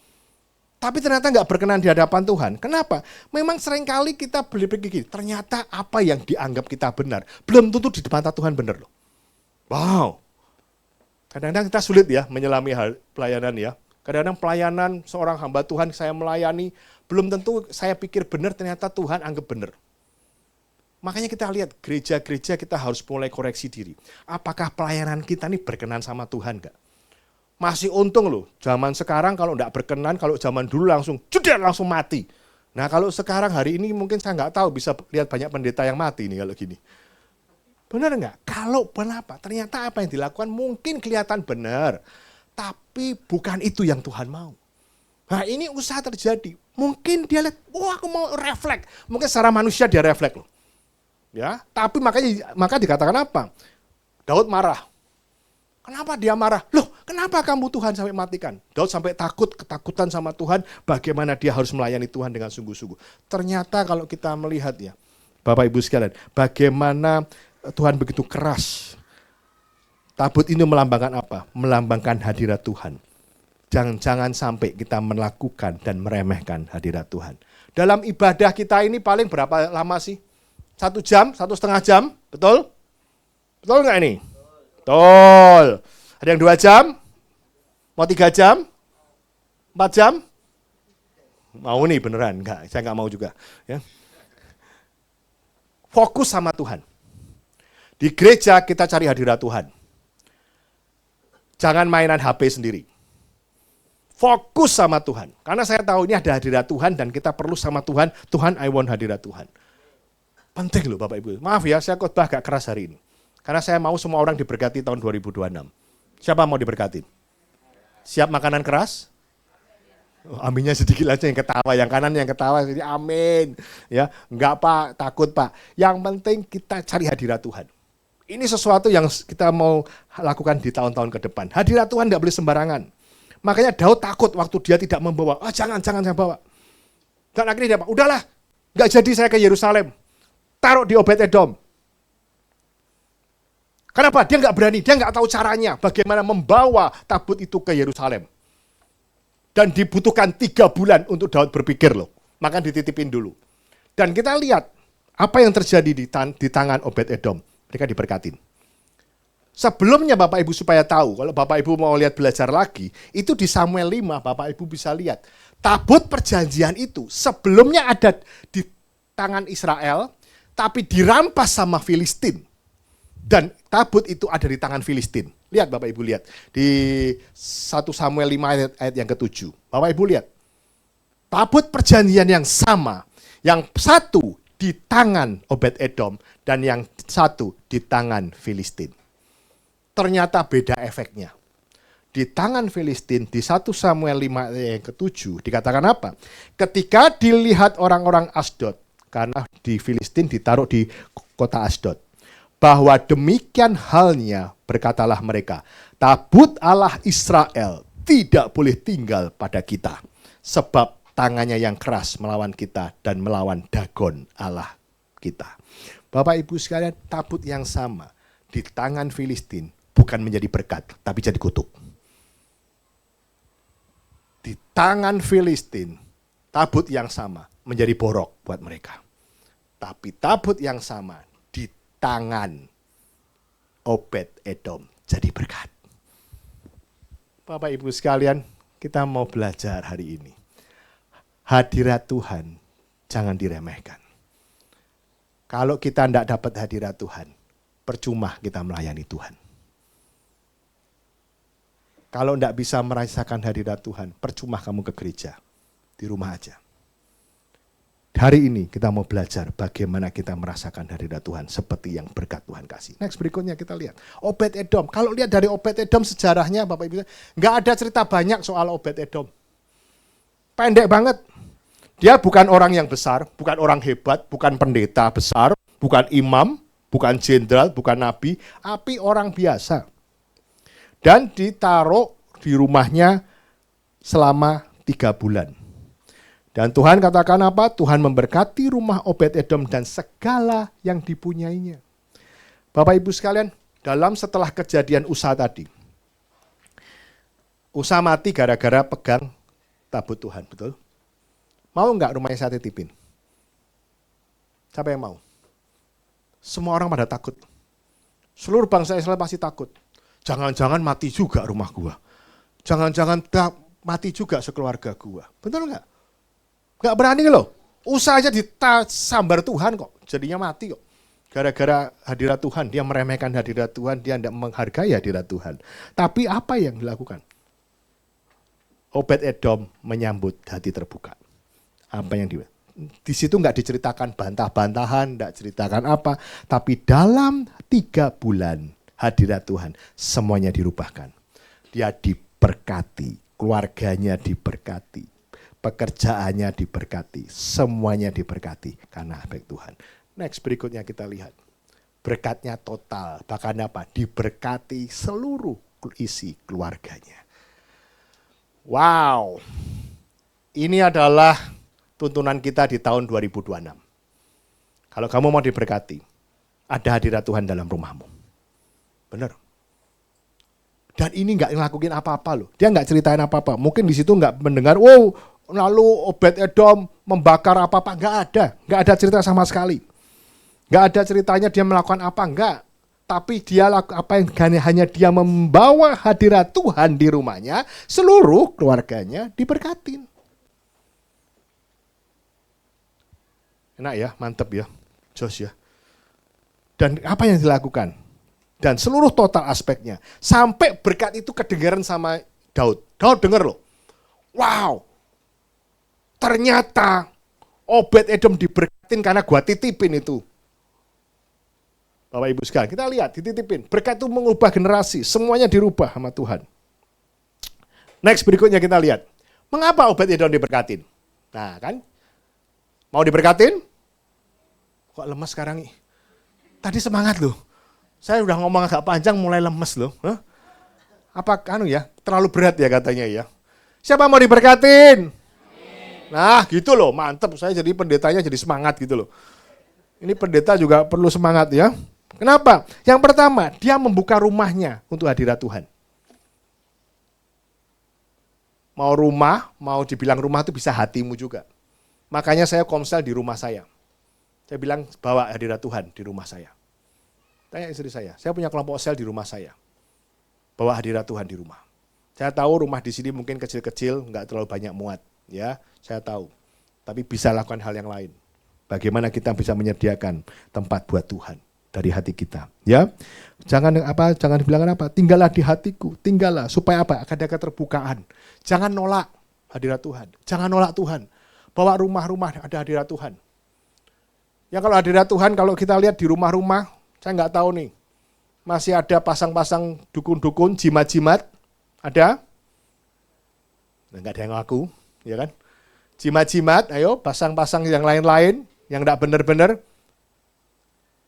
B: Tapi ternyata nggak berkenan di hadapan Tuhan. Kenapa? Memang seringkali kita berpikir, ternyata apa yang dianggap kita benar, belum tentu di mata Tuhan benar loh. Wow. Kadang-kadang kita sulit ya menyelami hal pelayanan ya. Kadang-kadang pelayanan seorang hamba Tuhan saya melayani, belum tentu saya pikir benar, ternyata Tuhan anggap benar. Makanya kita lihat gereja-gereja kita harus mulai koreksi diri. Apakah pelayanan kita ini berkenan sama Tuhan nggak? Masih untung loh, zaman sekarang kalau enggak berkenan, kalau zaman dulu langsung jeder langsung mati. Nah kalau sekarang hari ini mungkin saya nggak tahu, bisa lihat banyak pendeta yang mati nih kalau gini. Benar nggak? Kalau kenapa? Ternyata apa yang dilakukan mungkin kelihatan benar, tapi bukan itu yang Tuhan mau. Nah ini usaha terjadi, mungkin dia lihat, aku mau refleks, mungkin secara manusia dia refleks loh. Ya, tapi maka dikatakan apa? Daud marah. Kenapa dia marah? Loh, kenapa kamu Tuhan sampai matikan? Daud sampai ketakutan sama Tuhan, bagaimana dia harus melayani Tuhan dengan sungguh-sungguh. Ternyata kalau kita melihat ya, Bapak Ibu sekalian, bagaimana Tuhan begitu keras. Tabut ini melambangkan apa? Melambangkan hadirat Tuhan. Jangan sampai kita melakukan dan meremehkan hadirat Tuhan. Dalam ibadah kita ini paling berapa lama sih? 1 jam, 1,5 jam, betul? Betul nggak ini? Betul. Ada yang 2 jam? Mau 3 jam? 4 jam? Mau nih beneran? Enggak, saya nggak mau juga. Ya. Fokus sama Tuhan. Di gereja kita cari hadirat Tuhan. Jangan mainan HP sendiri. Fokus sama Tuhan. Karena saya tahu ini ada hadirat Tuhan dan kita perlu sama Tuhan. Tuhan, I want hadirat Tuhan. Penting loh Bapak Ibu. Maaf ya, saya khotbah agak keras hari ini. Karena saya mau semua orang diberkati tahun 2026. Siapa mau diberkati? Siap makanan keras? Oh, aminnya sedikit aja yang ketawa, yang kanan yang ketawa, jadi amin. Ya, enggak Pak, takut Pak. Yang penting kita cari hadirat Tuhan. Ini sesuatu yang kita mau lakukan di tahun-tahun ke depan. Hadirat Tuhan enggak boleh sembarangan. Makanya Daud takut waktu dia tidak membawa. Jangan bawa. Dan akhirnya dia, udahlah, enggak jadi saya ke Yerusalem. Taruh di Obed-Edom. Kenapa? Dia enggak berani, dia enggak tahu caranya bagaimana membawa tabut itu ke Yerusalem. Dan dibutuhkan 3 bulan untuk Daud berpikir loh. Maka dititipin dulu. Dan kita lihat apa yang terjadi di tangan Obed-Edom. Mereka diberkatin. Sebelumnya Bapak Ibu supaya tahu, kalau Bapak Ibu mau lihat belajar lagi, itu di Samuel 5 Bapak Ibu bisa lihat. Tabut perjanjian itu sebelumnya ada di tangan Israel, tapi dirampas sama Filistin. Dan tabut itu ada di tangan Filistin. Lihat Bapak Ibu lihat. Di 1 Samuel 5 ayat yang ke-7. Bapak Ibu lihat. Tabut perjanjian yang sama. Yang satu di tangan Obed-Edom. Dan yang satu di tangan Filistin. Ternyata beda efeknya. Di tangan Filistin, di 1 Samuel 5 ayat yang ke-7. Dikatakan apa? Ketika dilihat orang-orang Asdod. Karena di Filistin ditaruh di kota Asdod. Bahwa demikian halnya, berkatalah mereka, tabut Allah Israel tidak boleh tinggal pada kita, sebab tangannya yang keras melawan kita dan melawan Dagon Allah kita. Bapak Ibu sekalian, tabut yang sama di tangan Filistin bukan menjadi berkat, tapi jadi kutuk. Di tangan Filistin, tabut yang sama menjadi borok buat mereka. Tapi tabut yang sama tangan Obed-Edom jadi berkat. Bapak Ibu sekalian, kita mau belajar hari ini. Hadirat Tuhan jangan diremehkan. Kalau kita tidak dapat hadirat Tuhan, percuma kita melayani Tuhan. Kalau tidak bisa merasakan hadirat Tuhan, percuma kamu ke gereja, di rumah aja. Hari ini kita mau belajar bagaimana kita merasakan hadirat Tuhan seperti yang berkat Tuhan kasih. Next berikutnya kita lihat. Obed-Edom. Kalau lihat dari Obed-Edom sejarahnya Bapak Ibu, nggak ada cerita banyak soal Obed-Edom. Pendek banget. Dia bukan orang yang besar, bukan orang hebat, bukan pendeta besar, bukan imam, bukan jenderal, bukan nabi, tapi orang biasa. Dan ditaruh di rumahnya selama 3 bulan. Dan Tuhan katakan apa? Tuhan memberkati rumah Obed-Edom dan segala yang dipunyainya. Bapak Ibu sekalian, setelah kejadian Usa tadi. Usa mati gara-gara pegang tabut Tuhan, betul? Mau enggak rumahnya saya titipin? Siapa yang mau? Semua orang pada takut. Seluruh bangsa Israel pasti takut. Jangan-jangan mati juga rumah gua. Jangan-jangan mati juga sekeluarga gua. Betul enggak? Gak berani loh. Usaha aja disambar Tuhan kok. Jadinya mati kok. Gara-gara hadirat Tuhan. Dia meremehkan hadirat Tuhan. Dia tidak menghargai hadirat Tuhan. Tapi apa yang dilakukan? Obed-Edom menyambut hati terbuka. Apa yang di situ nggak diceritakan bantah-bantahan. Nggak ceritakan apa. Tapi dalam 3 bulan hadirat Tuhan. Semuanya dirubahkan. Dia diberkati. Keluarganya diberkati. Pekerjaannya diberkati, semuanya diberkati karena baik Tuhan. Next berikutnya kita lihat. Berkatnya total, bahkan apa? Diberkati seluruh isi keluarganya. Wow. Ini adalah tuntunan kita di tahun 2026. Kalau kamu mau diberkati, ada hadirat Tuhan dalam rumahmu. Benar. Dan ini nggak ngelakuin apa-apa loh. Dia nggak ceritain apa-apa. Mungkin di situ nggak mendengar, wow, lalu Obed-Edom membakar apa-apa. Nggak ada cerita sama sekali. Nggak ada ceritanya dia melakukan apa, nggak. Tapi dia apa yang hanya dia membawa hadirat Tuhan di rumahnya, seluruh keluarganya diberkatin. Enak ya, mantep ya, jos ya. Dan apa yang dilakukan? Dan seluruh total aspeknya. Sampai berkat itu kedengaran sama Daud. Daud dengar loh. Wow, ternyata Obed-Edom diberkatin karena gua titipin itu. Bapak Ibu sekalian, kita lihat dititipin. Berkat itu mengubah generasi, semuanya dirubah sama Tuhan. Next berikutnya kita lihat. Mengapa Obed-Edom diberkatin? Nah kan, mau diberkatin? Kok lemes sekarang? Tadi semangat loh. Saya udah ngomong agak panjang mulai lemes loh. Hah? Apa terlalu berat ya katanya ya. Siapa mau diberkatin? Nah gitu loh, mantep. Saya jadi pendetanya jadi semangat gitu loh. Ini pendeta juga perlu semangat ya. Kenapa? Yang pertama, dia membuka rumahnya untuk hadirat Tuhan. Mau rumah, mau dibilang rumah itu bisa hatimu juga. Makanya saya komsel di rumah saya. Saya bilang bawa hadirat Tuhan di rumah saya. Tanya istri saya punya kelompok sel di rumah saya. Bawa hadirat Tuhan di rumah. Saya tahu rumah di sini mungkin kecil-kecil, nggak terlalu banyak muat. Ya, saya tahu. Tapi bisa lakukan hal yang lain. Bagaimana kita bisa menyediakan tempat buat Tuhan dari hati kita, ya. Jangan dibilang apa? Tinggallah di hatiku, tinggallah supaya apa? Ada keterbukaan. Jangan nolak hadirat Tuhan. Jangan nolak Tuhan. Bawa rumah-rumah ada hadirat Tuhan. Ya kalau hadirat Tuhan kalau kita lihat di rumah-rumah, saya nggak tahu nih. Masih ada pasang-pasang dukun-dukun, jimat-jimat. Ada? Nggak ada yang ngaku, ya kan? Jimat-jimat, ayo pasang-pasang yang lain-lain, yang nggak benar-benar.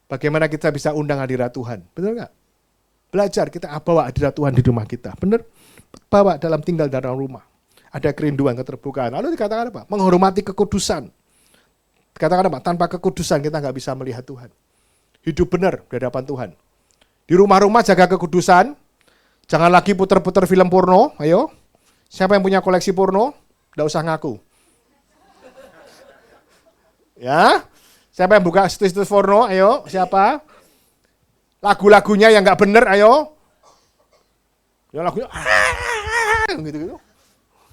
B: Bagaimana kita bisa undang hadirat Tuhan? Benar nggak? Belajar kita bawa hadirat Tuhan di rumah kita. Benar? Bawa tinggal dalam rumah. Ada kerinduan, keterbukaan. Lalu dikatakan apa? Menghormati kekudusan. Dikatakan apa? Tanpa kekudusan kita nggak bisa melihat Tuhan. Hidup benar di hadapan Tuhan. Di rumah-rumah jaga kekudusan. Jangan lagi puter-puter film porno. Ayo. Siapa yang punya koleksi porno? Nggak usah ngaku. Ya. Siapa yang buka situs-situs porno? Ayo, siapa? Lagu-lagunya yang nggak bener, ayo. Ya lagunya gitu-gitu.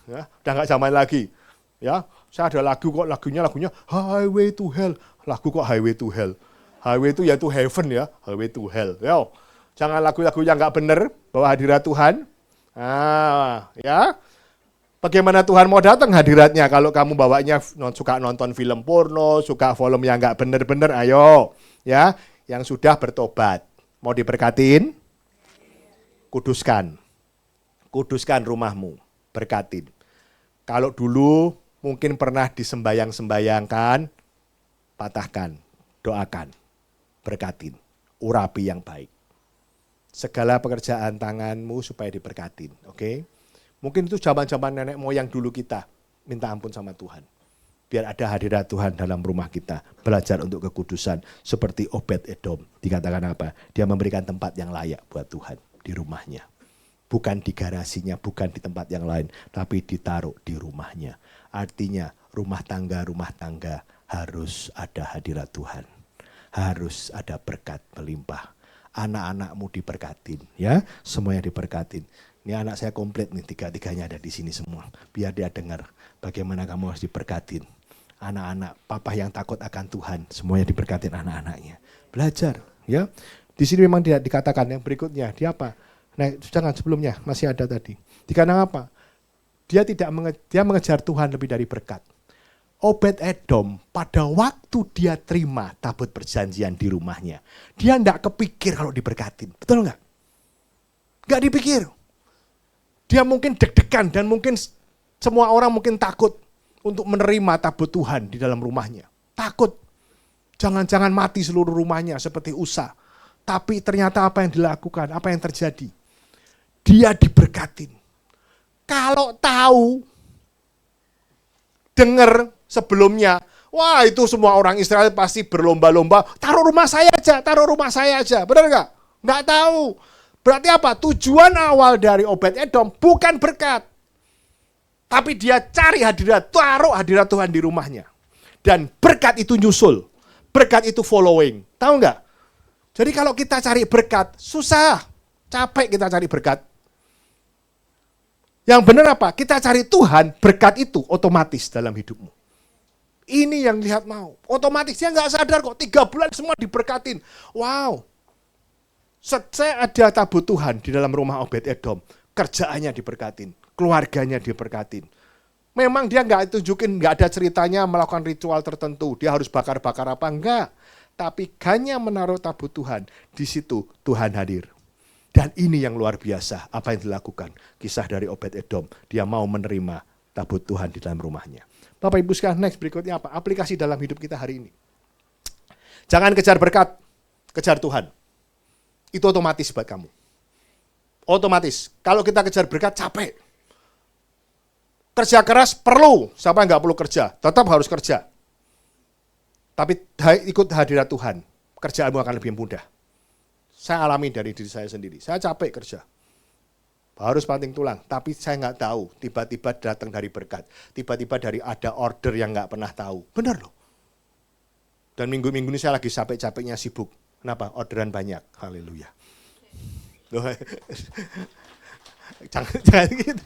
B: Ya, udah nggak zaman lagi. Ya, saya ada lagu kok lagunya Highway to Hell. Lagu kok Highway to Hell. Highway itu yaitu heaven ya, highway to hell. Yo, jangan lagu-lagu yang nggak bener, bawa hadirat Tuhan. Ya. Bagaimana Tuhan mau datang hadiratnya kalau kamu bawanya suka nonton film porno, suka volume yang nggak bener-bener, ayo. Ya, yang sudah bertobat. Mau diberkatin? Kuduskan. Kuduskan rumahmu. Berkatin. Kalau dulu mungkin pernah disembayang-sembayangkan, patahkan, doakan, berkatin, urapi yang baik. Segala pekerjaan tanganmu supaya diberkatin, oke? Mungkin itu zaman-zaman nenek moyang dulu kita minta ampun sama Tuhan. Biar ada hadirat Tuhan dalam rumah kita. Belajar untuk kekudusan seperti Obed-Edom. Dikatakan apa? Dia memberikan tempat yang layak buat Tuhan di rumahnya. Bukan di garasinya, bukan di tempat yang lain. Tapi ditaruh di rumahnya. Artinya rumah tangga harus ada hadirat Tuhan. Harus ada berkat melimpah. Anak-anakmu diberkatin, ya, semuanya diberkatin. Ini anak saya komplit nih, tiga-tiganya ada di sini semua. Biar dia dengar bagaimana kamu harus diberkatin. Anak-anak, papa yang takut akan Tuhan, semuanya diberkatin anak-anaknya. Belajar, ya. Di sini memang tidak dikatakan yang berikutnya, dia apa? Nah, jangan sebelumnya masih ada tadi. Dikatakan apa? Dia mengejar Tuhan lebih dari berkat. Obed-Edom pada waktu dia terima tabut perjanjian di rumahnya, dia tidak kepikir kalau diberkatin. Betul nggak? Nggak dipikir. Dia mungkin deg-degan dan mungkin semua orang mungkin takut untuk menerima tabut Tuhan di dalam rumahnya. Takut. Jangan-jangan mati seluruh rumahnya seperti Usa. Tapi ternyata apa yang dilakukan, apa yang terjadi? Dia diberkatin. Kalau tahu, dengar sebelumnya, wah itu semua orang Israel pasti berlomba-lomba, taruh rumah saya aja. Benar nggak? Nggak tahu. Berarti apa? Tujuan awal dari Obed-Edom bukan berkat. Tapi dia cari hadirat, taruh hadirat Tuhan di rumahnya. Dan berkat itu nyusul. Berkat itu following. Tahu nggak? Jadi kalau kita cari berkat, susah. Capek kita cari berkat. Yang benar apa? Kita cari Tuhan, berkat itu otomatis dalam hidupmu. Ini yang lihat mau. Otomatis dia nggak sadar kok, 3 bulan semua diberkatin. Wow. Saya ada tabut Tuhan di dalam rumah Obed-Edom. Kerjaannya diberkatin, keluarganya diberkatin. Memang dia nggak tunjukin, nggak ada ceritanya melakukan ritual tertentu. Dia harus bakar-bakar apa, enggak. Tapi hanya menaruh tabut Tuhan, di situ Tuhan hadir. Dan ini yang luar biasa, apa yang dilakukan. Kisah dari Obed-Edom, dia mau menerima tabut Tuhan di dalam rumahnya. Bapak Ibu sekalian, next berikutnya apa? Aplikasi dalam hidup kita hari ini. Jangan kejar berkat, kejar Tuhan. Itu otomatis buat kamu. Otomatis. Kalau kita kejar berkat, capek. Kerja keras perlu. Siapa yang nggak perlu kerja? Tetap harus kerja. Tapi ikut hadirat Tuhan, kerjaanmu akan lebih mudah. Saya alami dari diri saya sendiri. Saya capek kerja. Harus banting tulang. Tapi saya nggak tahu. Tiba-tiba datang dari berkat. Tiba-tiba dari ada order yang nggak pernah tahu. Benar loh. Dan minggu-minggu ini saya lagi capek-capeknya sibuk. Kenapa? Orderan banyak. Haleluya. Jangan gitu.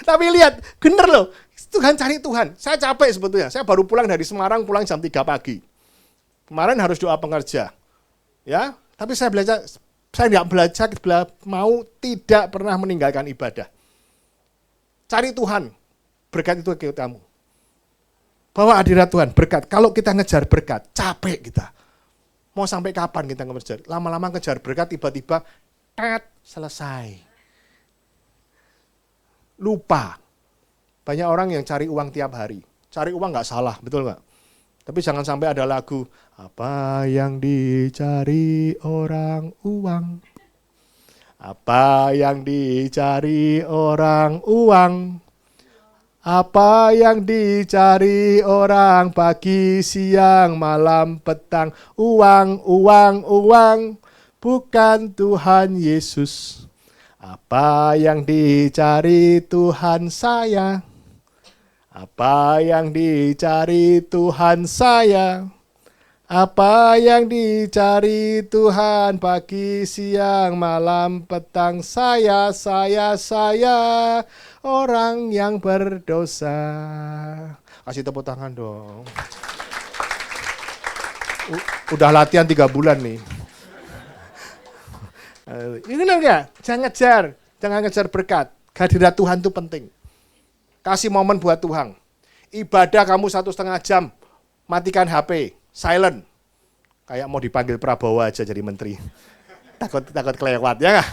B: Tapi lihat, bener loh. Tuhan cari Tuhan. Saya capek sebetulnya. Saya baru pulang dari Semarang, pulang jam 3 pagi. Kemarin harus doa pengerja. Ya, tapi saya nggak belajar, mau tidak pernah meninggalkan ibadah. Cari Tuhan. Berkat itu ke kamu. Bawa hadirat Tuhan, berkat. Kalau kita ngejar berkat, capek kita. Mau sampai kapan kita ngejar? Lama-lama ngejar berkat, tiba-tiba selesai. Lupa. Banyak orang yang cari uang tiap hari. Cari uang nggak salah, betul nggak? Tapi jangan sampai ada lagu, apa yang dicari orang uang. Apa yang dicari orang uang. Apa yang dicari orang pagi, siang, malam, petang. Uang, uang, uang. Bukan Tuhan Yesus. Apa yang dicari Tuhan saya. Apa yang dicari Tuhan saya. Apa yang dicari Tuhan pagi, siang, malam, petang. Saya, orang yang berdosa. Kasih tepuk tangan dong. Udah latihan 3 bulan nih. Ini benar nggak? Jangan ngejar berkat. Kehadirat Tuhan itu penting. Kasih momen buat Tuhan. Ibadah kamu 1,5 jam, matikan HP, silent. Kayak mau dipanggil Prabowo aja jadi menteri. Takut kelewat, ya nggak?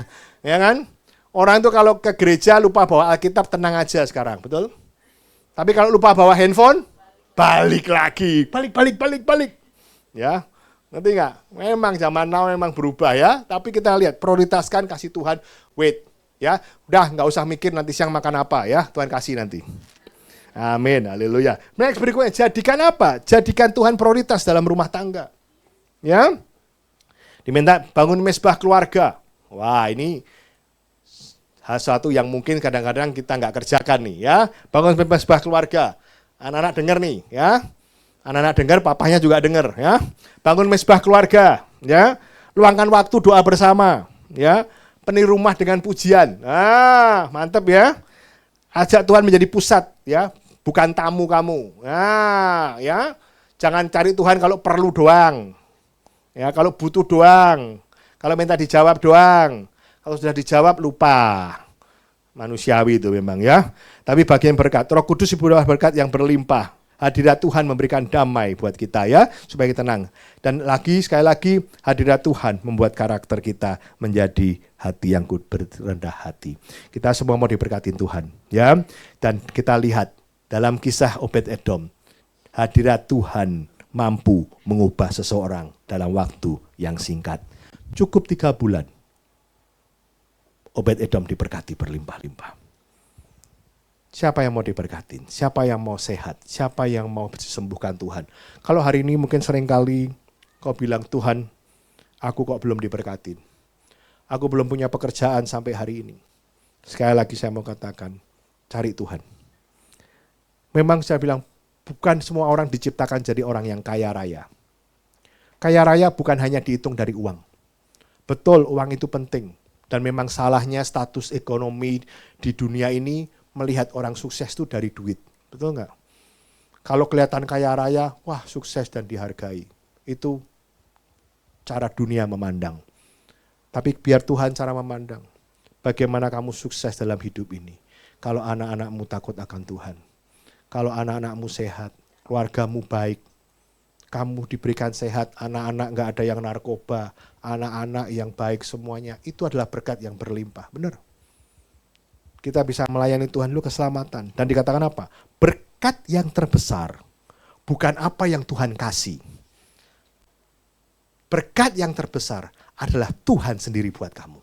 B: Ya kan? Orang itu kalau ke gereja lupa bawa Alkitab, tenang aja sekarang, betul? Tapi kalau lupa bawa handphone, balik lagi, balik. Ya, ngerti nggak? Memang zaman now memang berubah ya. Tapi kita lihat, prioritaskan kasih Tuhan. Wait, ya, udah nggak usah mikir nanti siang makan apa ya. Tuhan kasih nanti. Amin, haleluya. Next berikutnya, jadikan apa? Jadikan Tuhan prioritas dalam rumah tangga. Ya, diminta bangun mesbah keluarga. Wah, ini hal satu yang mungkin kadang-kadang kita nggak kerjakan nih ya. Bangun mesbah keluarga. Anak-anak dengar nih ya. Anak-anak dengar, papanya juga dengar ya. Bangun mesbah keluarga ya. Luangkan waktu doa bersama ya. Penuhi rumah dengan pujian. Mantap ya. Ajak Tuhan menjadi pusat ya, bukan tamu kamu. Ya. Jangan cari Tuhan kalau perlu doang. Ya, kalau butuh doang. Kalau minta dijawab doang. Kalau sudah dijawab lupa. Manusiawi itu memang ya. Tapi bagian berkat, Roh Kudus ibu berkat yang berlimpah. Hadirat Tuhan memberikan damai buat kita ya, supaya kita tenang. Dan sekali lagi, hadirat Tuhan membuat karakter kita menjadi hati yang berendah hati. Kita semua mau diberkatin Tuhan ya. Dan kita lihat dalam kisah Obed-Edom, hadirat Tuhan mampu mengubah seseorang dalam waktu yang singkat. Cukup 3 bulan. Obed-Edom diberkati berlimpah-limpah. Siapa yang mau diberkatin? Siapa yang mau sehat? Siapa yang mau disembuhkan Tuhan? Kalau hari ini mungkin seringkali kau bilang, Tuhan, aku kok belum diberkatin. Aku belum punya pekerjaan sampai hari ini. Sekali lagi saya mau katakan, cari Tuhan. Memang saya bilang, bukan semua orang diciptakan jadi orang yang kaya raya. Kaya raya bukan hanya dihitung dari uang. Betul, uang itu penting. Dan memang salahnya status ekonomi di dunia ini melihat orang sukses itu dari duit. Betul nggak? Kalau kelihatan kaya raya, wah sukses dan dihargai. Itu cara dunia memandang. Tapi biar Tuhan cara memandang. Bagaimana kamu sukses dalam hidup ini. Kalau anak-anakmu takut akan Tuhan. Kalau anak-anakmu sehat, keluargamu baik. Kamu diberikan sehat, anak-anak gak ada yang narkoba, anak-anak yang baik semuanya. Itu adalah berkat yang berlimpah, benar. Kita bisa melayani Tuhan dulu keselamatan. Dan dikatakan apa? Berkat yang terbesar, bukan apa yang Tuhan kasih. Berkat yang terbesar adalah Tuhan sendiri buat kamu.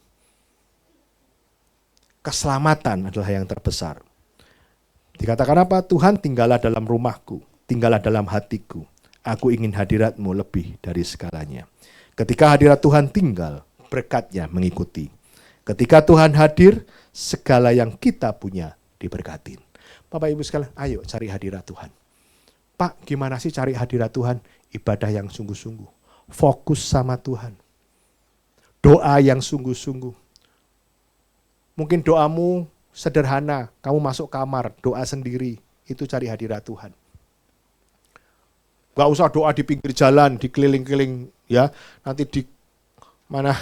B: Keselamatan adalah yang terbesar. Dikatakan apa? Tuhan tinggallah dalam rumahku, tinggallah dalam hatiku. Aku ingin hadirat-Mu lebih dari segalanya. Ketika hadirat Tuhan tinggal, berkatnya mengikuti. Ketika Tuhan hadir, segala yang kita punya diberkatin. Bapak Ibu sekalian, ayo cari hadirat Tuhan. Pak, gimana sih cari hadirat Tuhan? Ibadah yang sungguh-sungguh. Fokus sama Tuhan. Doa yang sungguh-sungguh. Mungkin doamu sederhana, kamu masuk kamar, doa sendiri. Itu cari hadirat Tuhan. Gak usah doa di pinggir jalan, di keliling-keliling, ya. Nanti di mana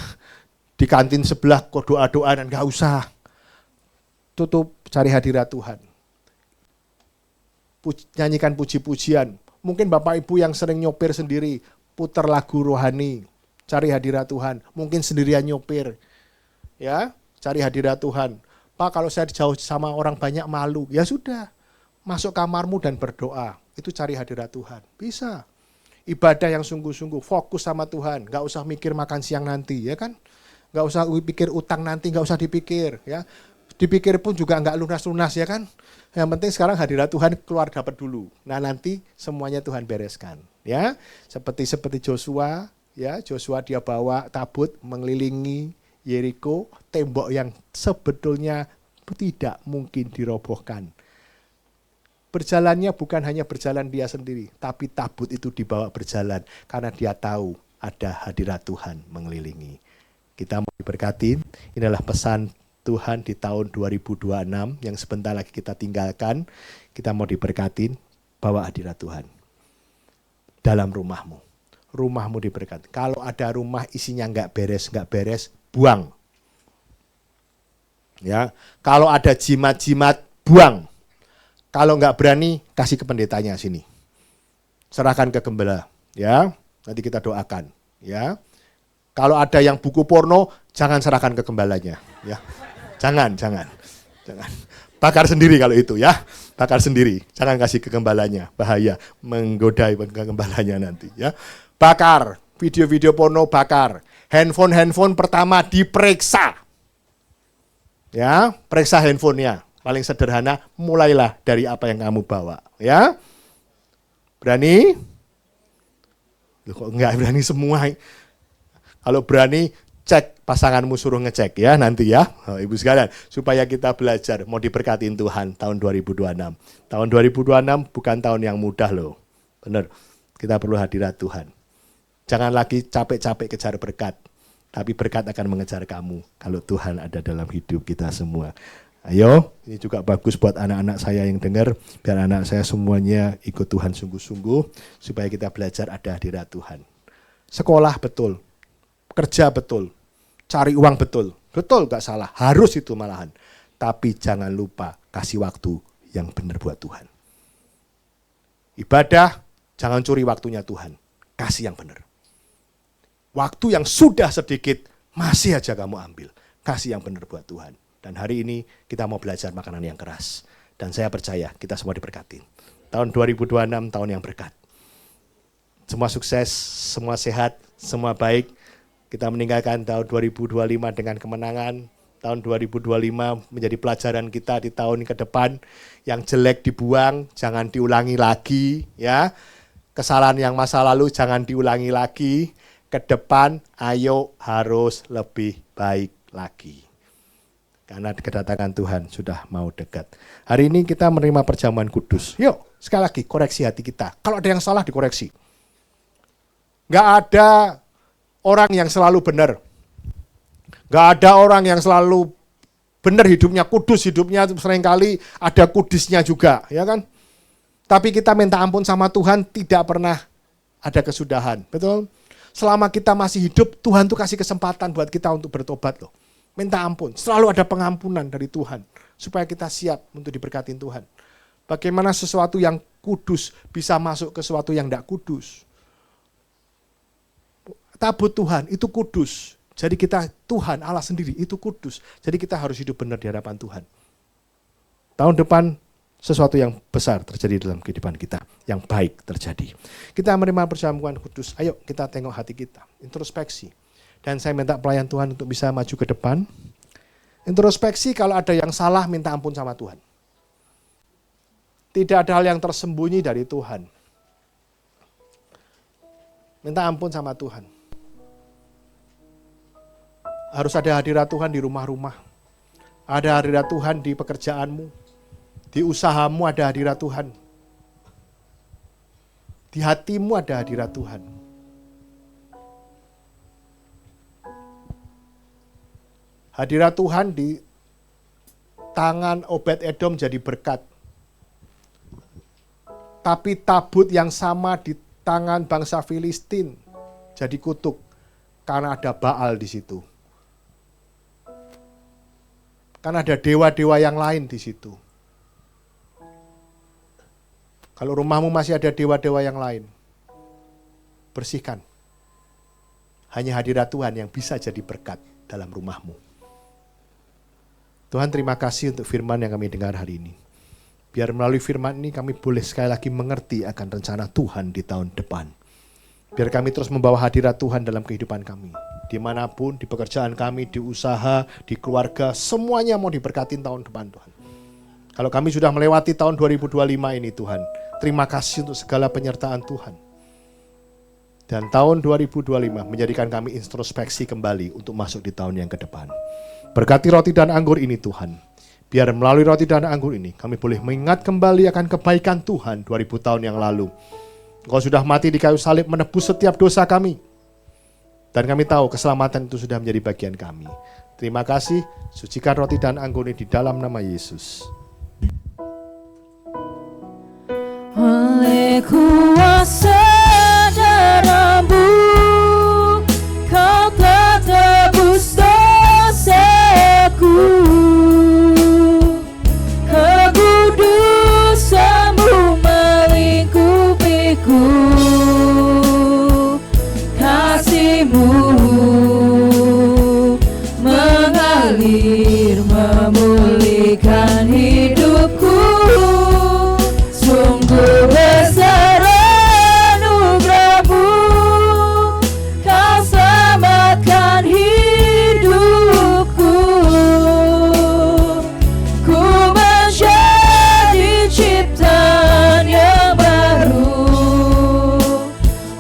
B: di kantin sebelah kok doa-doa dan gak usah. Tutup, cari hadirat Tuhan. Nyanyikan puji-pujian. Mungkin Bapak Ibu yang sering nyopir sendiri, putar lagu rohani, cari hadirat Tuhan. Mungkin sendirian nyopir, ya, cari hadirat Tuhan. Pak, kalau saya jauh sama orang banyak malu, ya sudah, masuk kamarmu dan berdoa. Itu cari hadirat Tuhan. Bisa. Ibadah yang sungguh-sungguh, fokus sama Tuhan. Gak usah mikir makan siang nanti, ya kan? Gak usah pikir utang nanti, gak usah dipikir, ya. Dipikir pun juga gak lunas-lunas, ya kan? Yang penting sekarang hadirat Tuhan keluar dapat dulu. Nah nanti semuanya Tuhan bereskan, ya. Seperti Joshua, ya. Joshua dia bawa tabut mengelilingi Yeriko, tembok yang sebetulnya tidak mungkin dirobohkan. Berjalannya bukan hanya berjalan dia sendiri, tapi tabut itu dibawa berjalan karena dia tahu ada hadirat Tuhan mengelilingi. Kita mau diberkatin, inilah pesan Tuhan di tahun 2026 yang sebentar lagi kita tinggalkan. Kita mau diberkatin, bawa hadirat Tuhan dalam rumahmu. Rumahmu diberkati. Kalau ada rumah isinya nggak beres, buang. Ya, kalau ada jimat-jimat, buang. Kalau nggak berani, kasih ke pendetanya sini. Serahkan ke gembala, ya. Nanti kita doakan, ya. Kalau ada yang buku porno, jangan serahkan ke gembalanya, ya. Jangan. Bakar sendiri kalau itu, ya. Bakar sendiri. Jangan kasih ke gembalanya, bahaya, menggoda gembalanya nanti, ya. Bakar, video-video porno bakar. Handphone pertama diperiksa. Ya, periksa handphonenya. Paling sederhana, mulailah dari apa yang kamu bawa, ya. Berani? Loh, kok enggak berani semua? Kalau berani, cek pasanganmu, suruh ngecek ya nanti ya, Ibu sekalian, supaya kita belajar mau diberkatin Tuhan tahun 2026. Tahun 2026 bukan tahun yang mudah loh. Benar. Kita perlu hadirat Tuhan. Jangan lagi capek-capek kejar berkat, tapi berkat akan mengejar kamu kalau Tuhan ada dalam hidup kita semua. Ayo, ini juga bagus buat anak-anak saya yang dengar, biar anak saya semuanya ikut Tuhan sungguh-sungguh, supaya kita belajar ada hadirat Tuhan. Sekolah betul, kerja betul, cari uang betul gak salah, harus itu malahan. Tapi jangan lupa kasih waktu yang benar buat Tuhan. Ibadah, jangan curi waktunya Tuhan, kasih yang benar. Waktu yang sudah sedikit, masih aja kamu ambil, kasih yang benar buat Tuhan. Dan hari ini kita mau belajar makanan yang keras. Dan saya percaya kita semua diberkatin. Tahun 2026 tahun yang berkat. Semua sukses, semua sehat, semua baik. Kita meninggalkan tahun 2025 dengan kemenangan. Tahun 2025 menjadi pelajaran kita di tahun ke depan. Yang jelek dibuang, jangan diulangi lagi. Ya, kesalahan yang masa lalu jangan diulangi lagi. Ke depan, ayo harus lebih baik lagi. Karena kedatangan Tuhan sudah mau dekat. Hari ini kita menerima perjamuan kudus. Yuk, sekali lagi koreksi hati kita. Kalau ada yang salah dikoreksi. Gak ada orang yang selalu benar. Gak ada orang yang selalu benar hidupnya, kudus hidupnya. Seringkali ada kudusnya juga, ya kan? Tapi kita minta ampun sama Tuhan tidak pernah ada kesudahan. Betul? Selama kita masih hidup, Tuhan tuh kasih kesempatan buat kita untuk bertobat loh. Minta ampun. Selalu ada pengampunan dari Tuhan. Supaya kita siap untuk diberkatin Tuhan. Bagaimana sesuatu yang kudus bisa masuk ke sesuatu yang tidak kudus. Tabut Tuhan itu kudus. Jadi kita, Tuhan Allah sendiri itu kudus. Jadi kita harus hidup benar di hadapan Tuhan. Tahun depan sesuatu yang besar terjadi dalam kehidupan kita. Yang baik terjadi. Kita menerima perjamuan kudus. Ayo kita tengok hati kita. Introspeksi. Dan saya minta pelayan Tuhan untuk bisa maju ke depan. Introspeksi, kalau ada yang salah minta ampun sama Tuhan. Tidak ada hal yang tersembunyi dari Tuhan. Minta ampun sama Tuhan. Harus ada hadirat Tuhan di rumah-rumah. Ada hadirat Tuhan di pekerjaanmu. Di usahamu ada hadirat Tuhan. Di hatimu ada hadirat Tuhan. Hadirat Tuhan di tangan Obed-Edom jadi berkat. Tapi tabut yang sama di tangan bangsa Filistin jadi kutuk. Karena ada Baal di situ. Karena ada dewa-dewa yang lain di situ. Kalau rumahmu masih ada dewa-dewa yang lain, bersihkan. Hanya hadirat Tuhan yang bisa jadi berkat dalam rumahmu. Tuhan, terima kasih untuk firman yang kami dengar hari ini. Biar melalui firman ini kami boleh sekali lagi mengerti akan rencana Tuhan di tahun depan. Biar kami terus membawa hadirat Tuhan dalam kehidupan kami. Dimanapun, di pekerjaan kami, di usaha, di keluarga, semuanya mau diberkatin tahun depan Tuhan. Kalau kami sudah melewati tahun 2025 ini Tuhan, terima kasih untuk segala penyertaan Tuhan. Dan tahun 2025 menjadikan kami introspeksi kembali untuk masuk di tahun yang ke depan. Berkati roti dan anggur ini Tuhan. Biar melalui roti dan anggur ini kami boleh mengingat kembali akan kebaikan Tuhan 2000 tahun yang lalu. Engkau sudah mati di kayu salib menebus setiap dosa kami. Dan kami tahu keselamatan itu sudah menjadi bagian kami. Terima kasih, sucikan roti dan anggur ini di dalam nama Yesus.
A: Oleh kuasa darah-Mu, Kau telah tebus dosaku. Kekudusan-Mu melingkupiku. Kasih-Mu mengalir memulihkan hidupku. Sungguh besar anugerah-Mu, Kau selamatkan hidupku. Ku menjadi ciptaan yang baru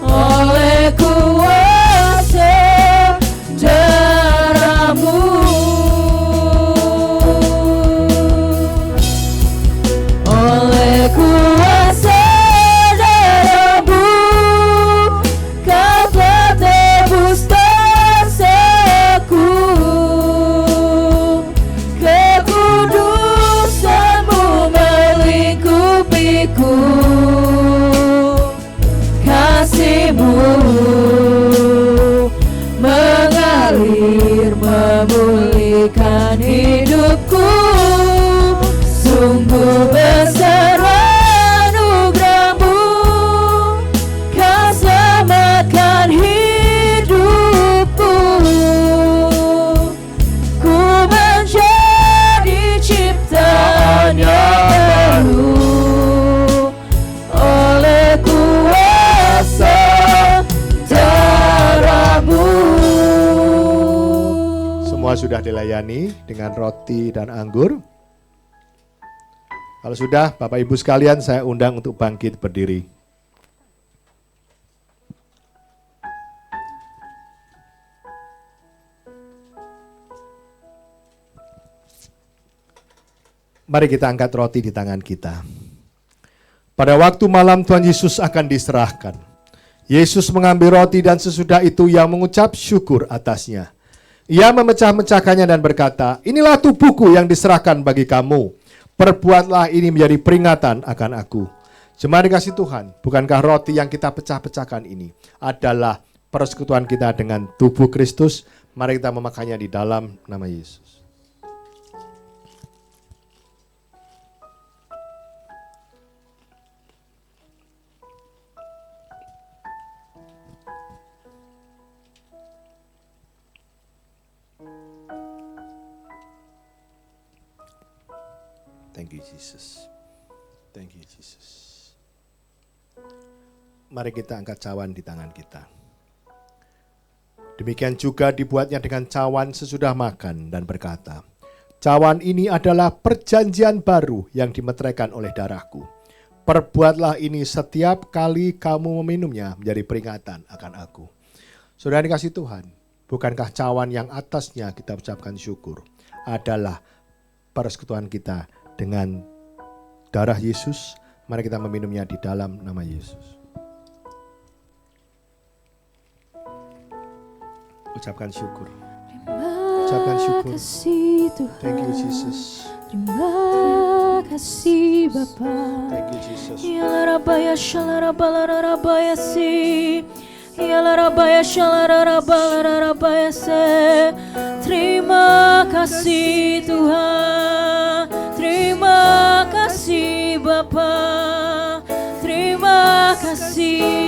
A: oleh kuasa darah-Mu. Oleh kuasa darah-Mu, Kau telah tebus dosaku. Kekudusan-Mu melingkupiku. Kasih-Mu mengalir memulihkan hidupku. Sungguh besar anugerah-Mu, Kau selamatkan hidupku. Ku menjadi ciptaan yang baru oleh kuasa darah-Mu.
B: Semua sudah dilayani dengan roti dan anggur. Kalau sudah, Bapak Ibu sekalian, saya undang untuk bangkit berdiri. Mari kita angkat roti di tangan kita. Pada waktu malam Tuhan Yesus akan diserahkan. Yesus mengambil roti dan sesudah itu Ia mengucap syukur atasnya. Ia memecah-mecahkannya dan berkata, "Inilah tubuhku yang diserahkan bagi kamu. Perbuatlah ini menjadi peringatan akan aku." Jemaat dikasih Tuhan, bukankah roti yang kita pecah-pecahkan ini adalah persekutuan kita dengan tubuh Kristus? Mari kita memakannya di dalam nama Yesus. Thank you Jesus. Thank you Jesus. Mari kita angkat cawan di tangan kita. Demikian juga dibuatnya dengan cawan sesudah makan dan berkata, cawan ini adalah perjanjian baru yang dimeteraikan oleh darahku. Perbuatlah ini setiap kali kamu meminumnya menjadi peringatan akan aku. Saudara dikasih Tuhan, bukankah cawan yang atasnya kita ucapkan syukur adalah persekutuan kita dengan darah Yesus? Mari kita meminumnya di dalam nama Yesus. Ucapkan syukur. Ucapkan syukur. Thank you Jesus.
A: Terima kasih Bapa.
B: Thank you Jesus.
A: Ya Rabaya shalarabaya si. Ya Rabaya shalarabaya se. Terima kasih Tuhan. Terima kasih Bapa. Terima kasih.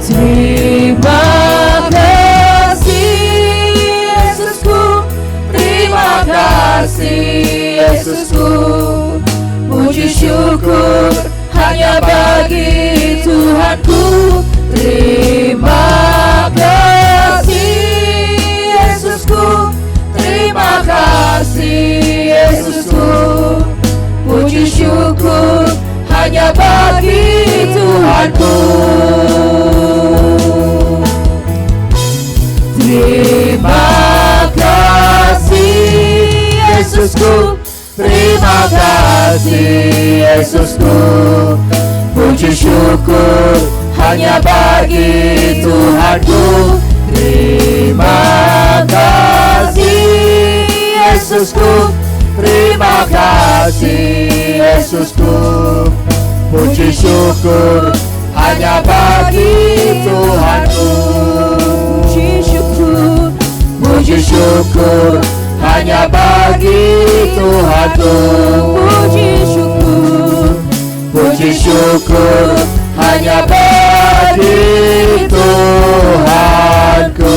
A: Terima kasih Yesusku, terima kasih Yesusku, puji syukur hanya bagi Tuhanku. Terima kasih Yesusku, terima kasih Yesusku, puji syukur hanya bagi Tuhanku. Terima kasih Yesusku, terima kasih Yesusku, puji syukur hanya bagi Tuhanku. Terima kasih Yesusku, terima kasih Yesusku, puji syukur hanya bagi Tuhanku. Puji syukur hanya bagi Tuhanku. Puji syukur hanya bagi Tuhanku.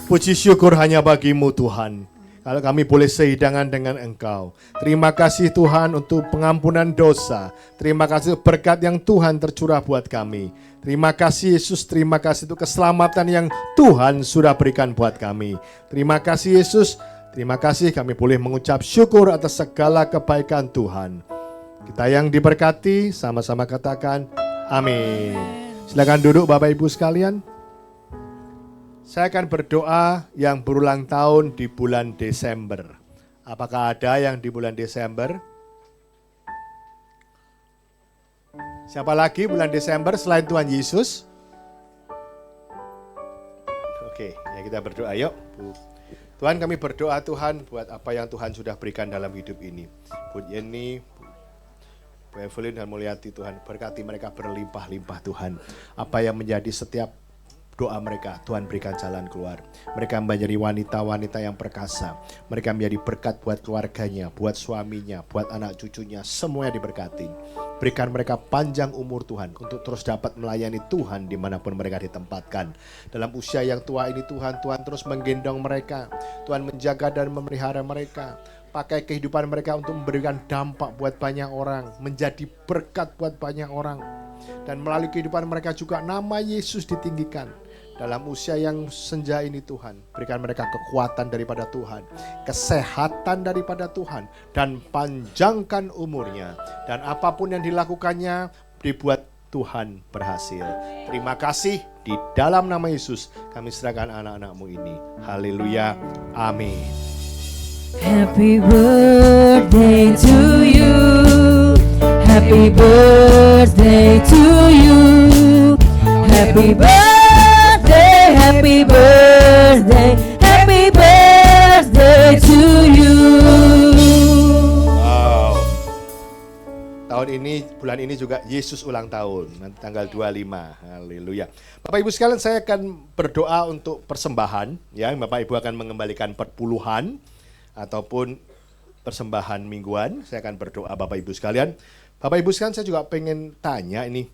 B: Puji syukur hanya bagimu Tuhan. Kalau kami boleh sehidangan dengan Engkau. Terima kasih Tuhan untuk pengampunan dosa. Terima kasih berkat yang Tuhan tercurah buat kami. Terima kasih Yesus, terima kasih untuk keselamatan yang Tuhan sudah berikan buat kami. Terima kasih Yesus, terima kasih kami boleh mengucap syukur atas segala kebaikan Tuhan. Kita yang diberkati sama-sama katakan amin. Silakan duduk Bapak Ibu sekalian. Saya akan berdoa yang berulang tahun di bulan Desember. Apakah ada yang di bulan Desember? Siapa lagi bulan Desember selain Tuhan Yesus? Oke, ya kita berdoa yuk. Tuhan, kami berdoa Tuhan buat apa yang Tuhan sudah berikan dalam hidup ini. Buat Yeni, Bu Evelyn dan Mulyati Tuhan, berkati mereka berlimpah-limpah Tuhan. Apa yang menjadi setiap doa mereka, Tuhan berikan jalan keluar. Mereka menjadi wanita-wanita yang perkasa. Mereka menjadi berkat buat keluarganya, buat suaminya, buat anak cucunya. Semuanya diberkati. Berikan mereka panjang umur Tuhan untuk terus dapat melayani Tuhan dimanapun mereka ditempatkan. Dalam usia yang tua ini Tuhan, Tuhan terus menggendong mereka. Tuhan menjaga dan memelihara mereka. Pakai kehidupan mereka untuk memberikan dampak buat banyak orang. Menjadi berkat buat banyak orang. Dan melalui kehidupan mereka juga nama Yesus ditinggikan. Dalam usia yang senja ini Tuhan, berikan mereka kekuatan daripada Tuhan, kesehatan daripada Tuhan, dan panjangkan umurnya. Dan apapun yang dilakukannya, dibuat Tuhan berhasil. Terima kasih, di dalam nama Yesus kami serahkan anak-anak-Mu ini. Haleluya, amin.
A: Happy birthday to you. Happy birthday to you. Happy birthday, happy birthday, happy birthday to
B: bulan ini juga Yesus ulang tahun, nanti tanggal 25. Haleluya. Bapak Ibu sekalian, saya akan berdoa untuk persembahan, ya. Bapak Ibu akan mengembalikan perpuluhan ataupun persembahan mingguan. Saya akan berdoa Bapak Ibu sekalian. Bapak Ibu sekalian, saya juga pengen tanya ini.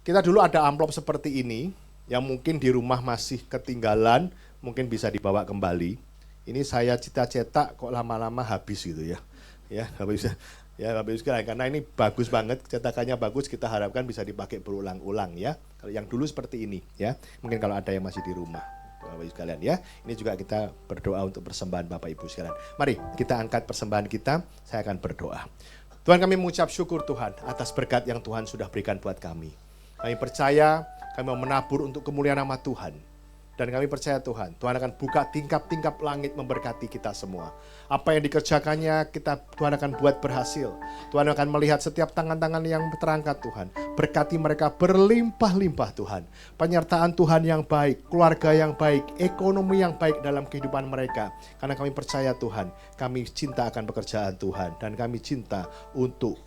B: Kita dulu ada amplop seperti ini yang mungkin di rumah masih ketinggalan, mungkin bisa dibawa kembali. Ini saya cetak kok lama-lama habis gitu ya. Ya, Bapak Ibu sekalian, karena ini bagus banget, cetakannya bagus, kita harapkan bisa dipakai berulang-ulang ya. Kalau yang dulu seperti ini ya, mungkin kalau ada yang masih di rumah, Bapak Ibu sekalian ya. Ini juga kita berdoa untuk persembahan Bapak Ibu sekalian. Mari kita angkat persembahan kita, saya akan berdoa. Tuhan, kami mengucap syukur Tuhan atas berkat yang Tuhan sudah berikan buat kami. Kami percaya, kami mau menabur untuk kemuliaan nama Tuhan. Dan kami percaya Tuhan akan buka tingkap-tingkap langit memberkati kita semua. Apa yang dikerjakannya Tuhan akan buat berhasil. Tuhan akan melihat setiap tangan-tangan yang terangkat Tuhan. Berkati mereka berlimpah-limpah Tuhan. Penyertaan Tuhan yang baik, keluarga yang baik, ekonomi yang baik dalam kehidupan mereka. Karena kami percaya Tuhan, kami cinta akan pekerjaan Tuhan. Dan kami cinta untuk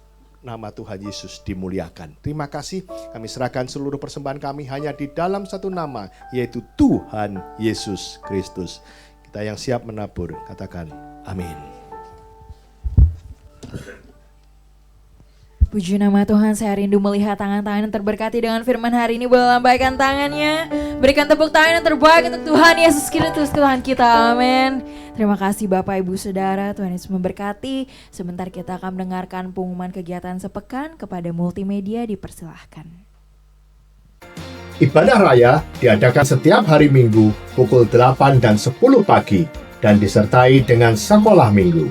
B: nama Tuhan Yesus dimuliakan. Terima kasih, kami serahkan seluruh persembahan kami hanya di dalam satu nama, yaitu Tuhan Yesus Kristus. Kita yang siap menabur, katakan amin.
A: Puji nama Tuhan, saya rindu melihat tangan-tangan yang terberkati dengan firman hari ini. Boleh lambaikan tangannya, berikan tepuk tangan yang terbaik untuk Tuhan Yesus Kristus, Tuhan kita, amin. Terima kasih Bapak Ibu Saudara, Tuhan Yesus memberkati. Sebentar kita akan mendengarkan pengumuman kegiatan sepekan. Kepada multimedia dipersilahkan.
C: Ibadah raya diadakan setiap hari Minggu pukul 8 dan 10 pagi dan disertai dengan sekolah minggu.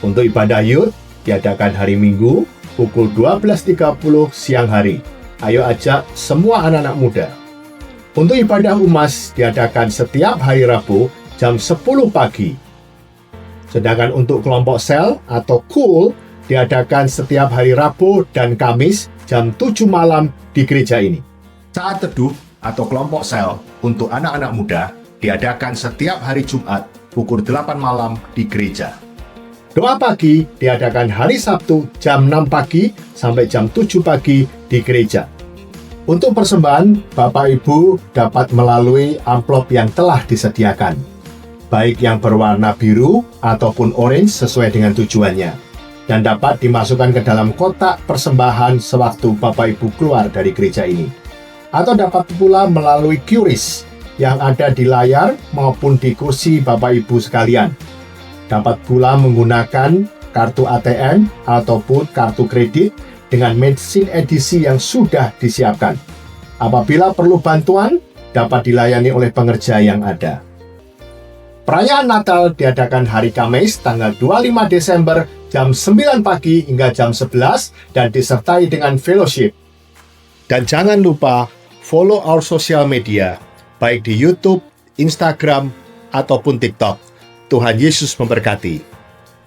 C: Untuk ibadah youth diadakan hari Minggu pukul 12.30 siang hari. Ayo ajak semua anak-anak muda. Untuk ibadah UMAS diadakan setiap hari Rabu jam 10 pagi. Sedangkan untuk kelompok sel atau KUL diadakan setiap hari Rabu dan Kamis jam 7 malam di gereja ini. Saat teduh atau kelompok sel untuk anak-anak muda diadakan setiap hari Jumat pukul 8 malam di gereja. Doa pagi diadakan hari Sabtu jam 6 pagi sampai jam 7 pagi di gereja. Untuk persembahan, Bapak Ibu dapat melalui amplop yang telah disediakan, baik yang berwarna biru ataupun orange sesuai dengan tujuannya, dan dapat dimasukkan ke dalam kotak persembahan sewaktu Bapak Ibu keluar dari gereja ini. Atau dapat pula melalui QRIS yang ada di layar maupun di kursi Bapak Ibu sekalian. Dapat pula menggunakan kartu ATM ataupun kartu kredit dengan mesin edisi yang sudah disiapkan. Apabila perlu bantuan, dapat dilayani oleh pengerja yang ada. Perayaan Natal diadakan hari Kamis tanggal 25 Desember jam 9 pagi hingga jam 11 dan disertai dengan fellowship. Dan jangan lupa follow our social media, baik di YouTube, Instagram, ataupun TikTok. Tuhan Yesus memberkati.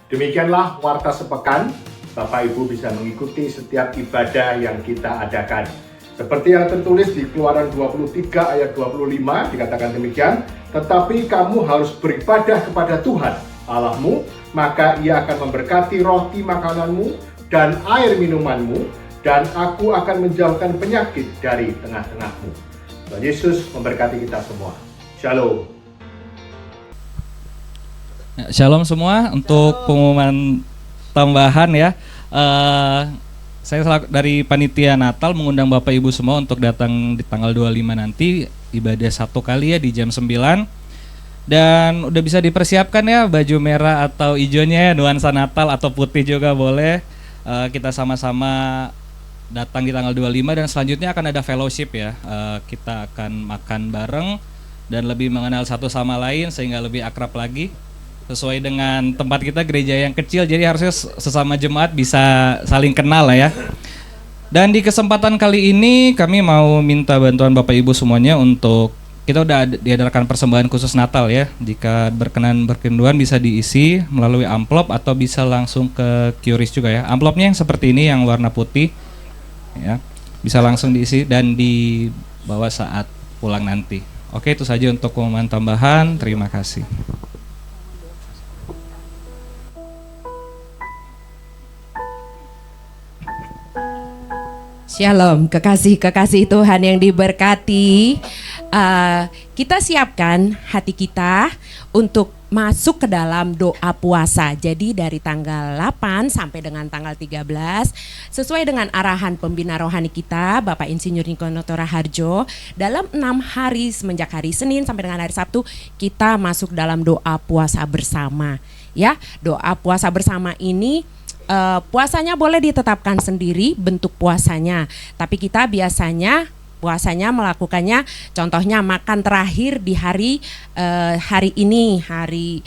C: Demikianlah warta sepekan. Bapak Ibu bisa mengikuti setiap ibadah yang kita adakan. Seperti yang tertulis di Keluaran 23 ayat 25 dikatakan demikian, tetapi kamu harus beribadah kepada Tuhan Allahmu, maka Ia akan memberkati roti makananmu dan air minumanmu, dan aku akan menjauhkan penyakit dari tengah-tengahmu. Tuhan Yesus memberkati kita semua. Shalom.
D: Shalom semua. Untuk pengumuman tambahan ya, saya dari panitia Natal mengundang Bapak Ibu semua untuk datang di tanggal 25 nanti ibadah satu kali ya di jam 9. Dan udah bisa dipersiapkan ya baju merah atau hijaunya, nuansa Natal atau putih juga boleh. Kita sama-sama datang di tanggal 25 dan selanjutnya akan ada fellowship ya. Kita akan makan bareng dan lebih mengenal satu sama lain sehingga lebih akrab lagi. Sesuai dengan tempat kita gereja yang kecil, jadi harusnya sesama jemaat bisa saling kenal lah ya. Dan di kesempatan kali ini kami mau minta bantuan Bapak Ibu semuanya untuk, kita udah diadakan persembahan khusus Natal ya. Jika berkenan bisa diisi melalui amplop atau bisa langsung ke QRIS juga ya. Amplopnya yang seperti ini yang warna putih ya, bisa langsung diisi dan dibawa saat pulang nanti. Oke, itu saja untuk pengumuman tambahan. Terima kasih.
E: Shalom, kekasih-kekasih Tuhan yang diberkati. Kita siapkan hati kita untuk masuk ke dalam doa puasa. Jadi dari tanggal 8 sampai dengan tanggal 13 sesuai dengan arahan pembina rohani kita Bapak Insinyur Nikonoto Raharjo, dalam 6 hari semenjak hari Senin sampai dengan hari Sabtu kita masuk dalam doa puasa bersama. Ya, doa puasa bersama ini puasanya boleh ditetapkan sendiri bentuk puasanya, tapi kita biasanya puasanya melakukannya, contohnya makan terakhir di hari ini, hari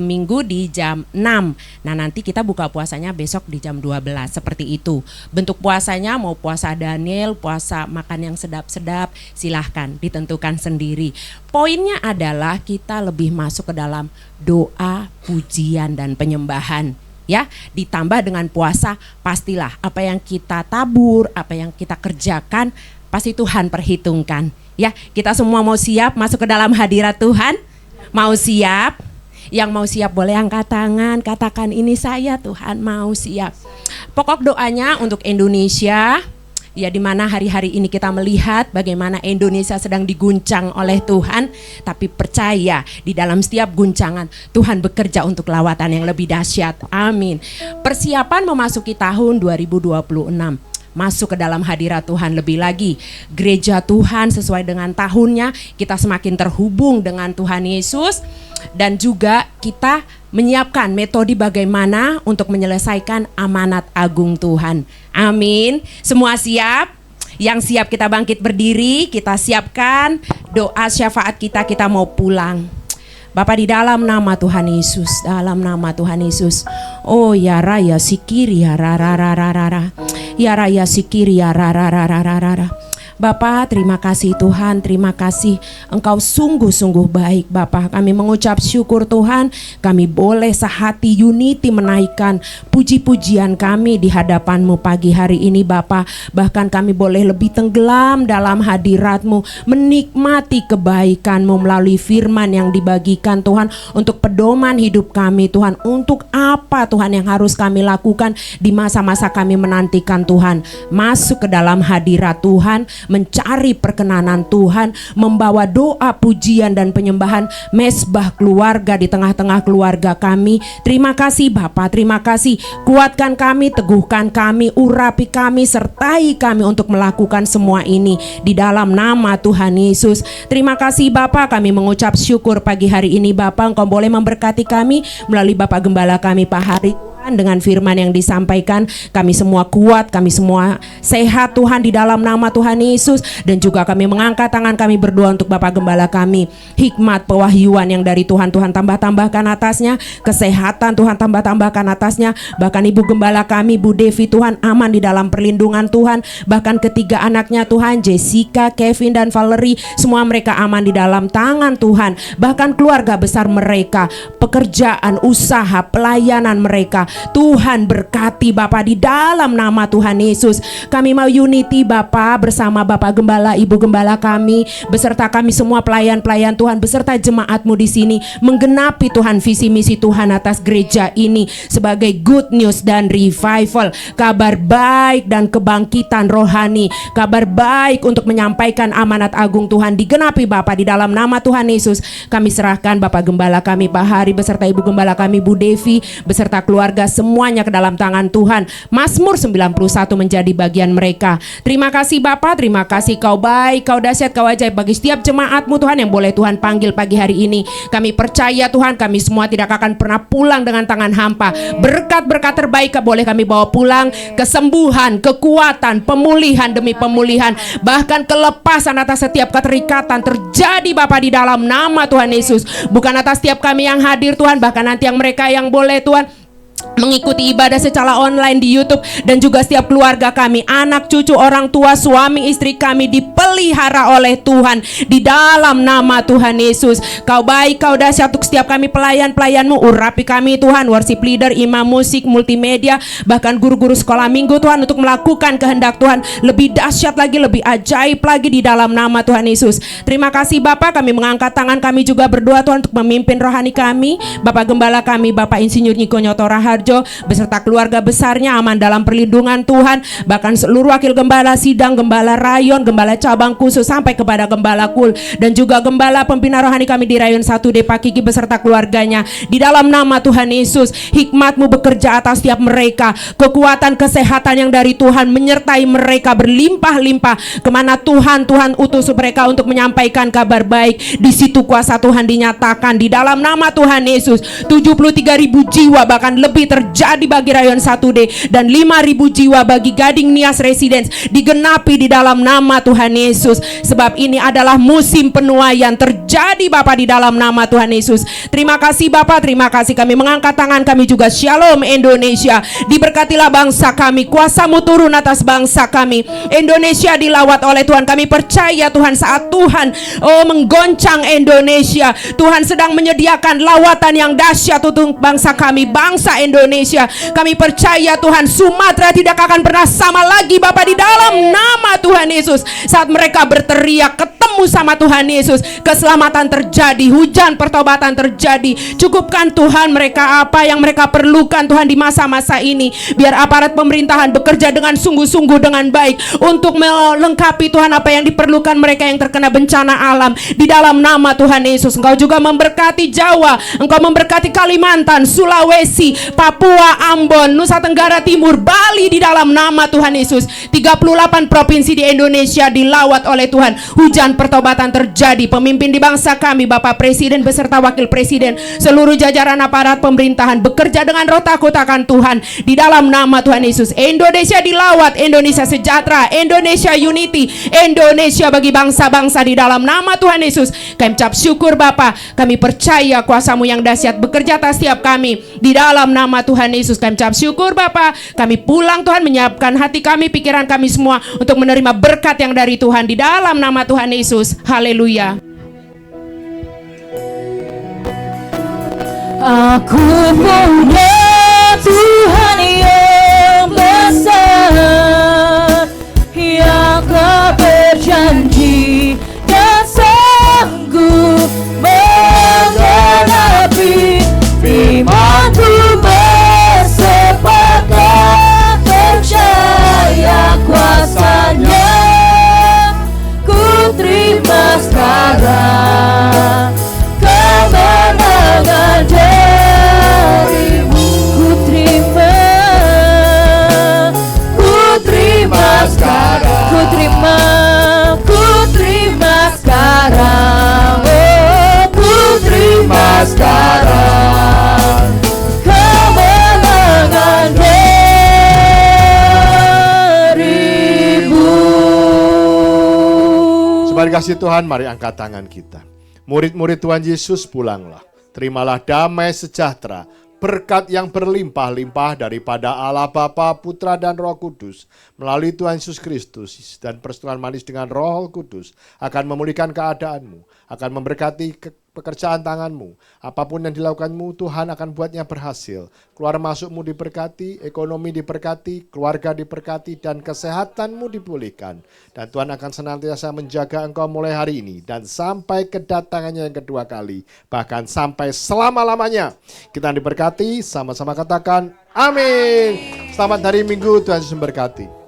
E: Minggu di jam 6. Nah nanti kita buka puasanya besok di jam 12, seperti itu. Bentuk puasanya mau puasa Daniel, puasa makan yang sedap-sedap, silahkan ditentukan sendiri. Poinnya adalah kita lebih masuk ke dalam doa, pujian dan penyembahan. Ya, ditambah dengan puasa, pastilah apa yang kita tabur, apa yang kita kerjakan, pasti Tuhan perhitungkan. Ya, kita semua mau siap masuk ke dalam hadirat Tuhan? Mau siap? Yang mau siap boleh angkat tangan, katakan ini saya Tuhan mau siap. Pokok doanya untuk Indonesia, ya di mana hari-hari ini kita melihat bagaimana Indonesia sedang diguncang oleh Tuhan, tapi percaya di dalam setiap guncangan Tuhan bekerja untuk lawatan yang lebih dahsyat. Amin. Persiapan memasuki tahun 2026. Masuk ke dalam hadirat Tuhan lebih lagi. Gereja Tuhan sesuai dengan tahunnya, kita semakin terhubung dengan Tuhan Yesus. Dan juga kita menyiapkan metode bagaimana untuk menyelesaikan amanat agung Tuhan. Amin. Semua siap? Yang siap kita bangkit berdiri, kita siapkan doa syafaat kita mau pulang. Bapak di dalam nama Tuhan Yesus, dalam nama Tuhan Yesus. Oh ya raya sikiri ya rara. Ya raya sikiri ya rara. Bapak, terima kasih Tuhan, terima kasih Engkau sungguh-sungguh baik Bapak. Kami mengucap syukur Tuhan, kami boleh sehati unity menaikkan puji-pujian kami di hadapan-Mu pagi hari ini Bapak. Bahkan kami boleh lebih tenggelam dalam hadirat-Mu, menikmati kebaikan-Mu melalui firman yang dibagikan Tuhan, untuk pedoman hidup kami Tuhan. Untuk apa Tuhan yang harus kami lakukan di masa-masa kami menantikan Tuhan masuk ke dalam hadirat Tuhan, mencari perkenanan Tuhan, membawa doa, pujian dan penyembahan mesbah keluarga di tengah-tengah keluarga kami. Terima kasih Bapa, terima kasih. Kuatkan kami, teguhkan kami, urapi kami, sertai kami untuk melakukan semua ini di dalam nama Tuhan Yesus. Terima kasih Bapa, kami mengucap syukur pagi hari ini Bapa. Engkau boleh memberkati kami melalui Bapak Gembala kami Pak Hari. Dengan firman yang disampaikan, kami semua kuat, kami semua sehat Tuhan di dalam nama Tuhan Yesus. Dan juga kami mengangkat tangan kami berdoa untuk Bapak Gembala kami, hikmat pewahyuan yang dari Tuhan, Tuhan tambah-tambahkan atasnya, kesehatan Tuhan tambah-tambahkan atasnya. Bahkan Ibu Gembala kami Bu Devi Tuhan aman di dalam perlindungan Tuhan. Bahkan ketiga anaknya Tuhan, Jessica, Kevin dan Valerie, semua mereka aman di dalam tangan Tuhan. Bahkan keluarga besar mereka, pekerjaan, usaha, pelayanan mereka, Tuhan berkati Bapak di dalam nama Tuhan Yesus. Kami mau unity Bapak bersama Bapak Gembala, Ibu Gembala kami, beserta kami semua pelayan-pelayan Tuhan, beserta jemaat-Mu di sini, menggenapi Tuhan visi misi Tuhan atas gereja ini sebagai good news dan revival, kabar baik dan kebangkitan rohani, kabar baik untuk menyampaikan amanat agung Tuhan digenapi Bapak di dalam nama Tuhan Yesus. Kami serahkan Bapak Gembala kami Pak Hari beserta Ibu Gembala kami Bu Devi beserta keluarga semuanya ke dalam tangan Tuhan. Mazmur 91 menjadi bagian mereka. Terima kasih Bapak, terima kasih Kau baik, Kau dahsyat, Kau ajaib bagi setiap jemaat-Mu Tuhan yang boleh Tuhan panggil pagi hari ini. Kami percaya Tuhan, kami semua tidak akan pernah pulang dengan tangan hampa. Berkat-berkat terbaik boleh kami bawa pulang, kesembuhan, kekuatan, pemulihan demi pemulihan, bahkan kelepasan atas setiap keterikatan terjadi Bapak di dalam nama Tuhan Yesus. Bukan atas setiap kami yang hadir Tuhan, bahkan nanti yang mereka yang boleh Tuhan mengikuti ibadah secara online di YouTube, dan juga setiap keluarga kami, anak, cucu, orang tua, suami, istri kami dipelihara dipelihara oleh Tuhan di dalam nama Tuhan Yesus. Kau baik, Kau dahsyat untuk setiap kami pelayan-pelayan-Mu. Urapi kami Tuhan, worship leader, imam musik, multimedia, bahkan guru-guru sekolah minggu Tuhan, untuk melakukan kehendak Tuhan lebih dahsyat lagi, lebih ajaib lagi di dalam nama Tuhan Yesus. Terima kasih Bapak, kami mengangkat tangan, kami juga berdoa Tuhan untuk memimpin rohani kami, Bapak Gembala kami, Bapak Insinyur Niko Nyoto Raharjo, beserta keluarga besarnya aman dalam perlindungan Tuhan, bahkan seluruh wakil gembala sidang, gembala rayon, gembala cabang khusus, sampai kepada gembala kul, dan juga gembala pembina rohani kami di rayon 1D Pak Kiki beserta keluarganya. Di dalam nama Tuhan Yesus, hikmat-Mu bekerja atas setiap mereka, kekuatan kesehatan yang dari Tuhan menyertai mereka berlimpah-limpah. Kemana Tuhan utus mereka untuk menyampaikan kabar baik, di situ kuasa Tuhan dinyatakan di dalam nama Tuhan Yesus. 73.000 jiwa bahkan lebih terjadi bagi rayon 1D, dan 5.000 jiwa bagi Gading Nias Residence digenapi di dalam nama Tuhan Yesus. Sebab ini adalah musim penuaian terjadi Bapak di dalam nama Tuhan Yesus. Terima kasih Bapak, terima kasih. Kami mengangkat tangan, kami juga shalom Indonesia. Diberkatilah bangsa kami, kuasa-Mu turun atas bangsa kami. Indonesia dilawat oleh Tuhan. Kami percaya Tuhan, saat Tuhan menggoncang Indonesia, Tuhan sedang menyediakan lawatan yang dahsyat untuk bangsa kami, bangsa Indonesia. Kami percaya Tuhan, Sumatera tidak akan pernah sama lagi Bapak di dalam nama Tuhan Yesus. Saat mereka berteriak ketemu sama Tuhan Yesus, keselamatan terjadi, hujan pertobatan terjadi. Cukupkan Tuhan mereka apa yang mereka perlukan Tuhan di masa-masa ini. Biar aparat pemerintahan bekerja dengan sungguh-sungguh dengan baik untuk melengkapi Tuhan apa yang diperlukan mereka yang terkena bencana alam. Di dalam nama Tuhan Yesus, Engkau juga memberkati Jawa, Engkau memberkati Kalimantan, Sulawesi, Papua, Ambon, Nusa Tenggara Timur, Bali di dalam nama Tuhan Yesus. 38 provinsi di Indonesia dilawat oleh Tuhan. Hujan pertobatan terjadi. Pemimpin di bangsa kami, Bapak Presiden beserta Wakil Presiden, seluruh jajaran aparat pemerintahan bekerja dengan roh takut akan Tuhan di dalam nama Tuhan Yesus. Indonesia dilawat, Indonesia sejahtera, Indonesia unity, Indonesia bagi bangsa-bangsa di dalam nama Tuhan Yesus. Kami ucap syukur Bapak, kami percaya kuasa-Mu yang dahsyat bekerja atas setiap kami di dalam nama Tuhan Yesus. Kami ucap syukur Bapak, kami pulang Tuhan menyiapkan hati kami, pikiran kami semua untuk menerima berkat yang dari Tuhan di dalam nama Tuhan Yesus. Haleluya.
A: Aku punya Tuhan yang besar, yang telah berjanji dan sanggup menggenapi firman-Ku. Bersepakat percaya kuasa-Nya, ku terima sekarang kemenangan darimu. Ku terima sekarang, ku terima sekarang, oh ku terima sekarang kemenangan darimu.
B: Sebagai kasih Tuhan, mari angkat tangan kita. Murid-murid Tuhan Yesus, pulanglah. Terimalah damai sejahtera, berkat yang berlimpah-limpah daripada Allah Bapa, Putra dan Roh Kudus melalui Tuhan Yesus Kristus, dan persetujuan manis dengan Roh Kudus akan memulihkan keadaanmu, akan memberkati pekerjaan tanganmu. Apapun yang dilakukanmu, Tuhan akan buatnya berhasil. Keluar masukmu diberkati, ekonomi diberkati, keluarga diberkati, dan kesehatanmu dipulihkan. Dan Tuhan akan senantiasa menjaga engkau mulai hari ini dan sampai kedatangannya yang kedua kali, bahkan sampai selama-lamanya. Kita diberkati, sama-sama katakan amin. Selamat hari Minggu, Tuhan Yesus memberkati.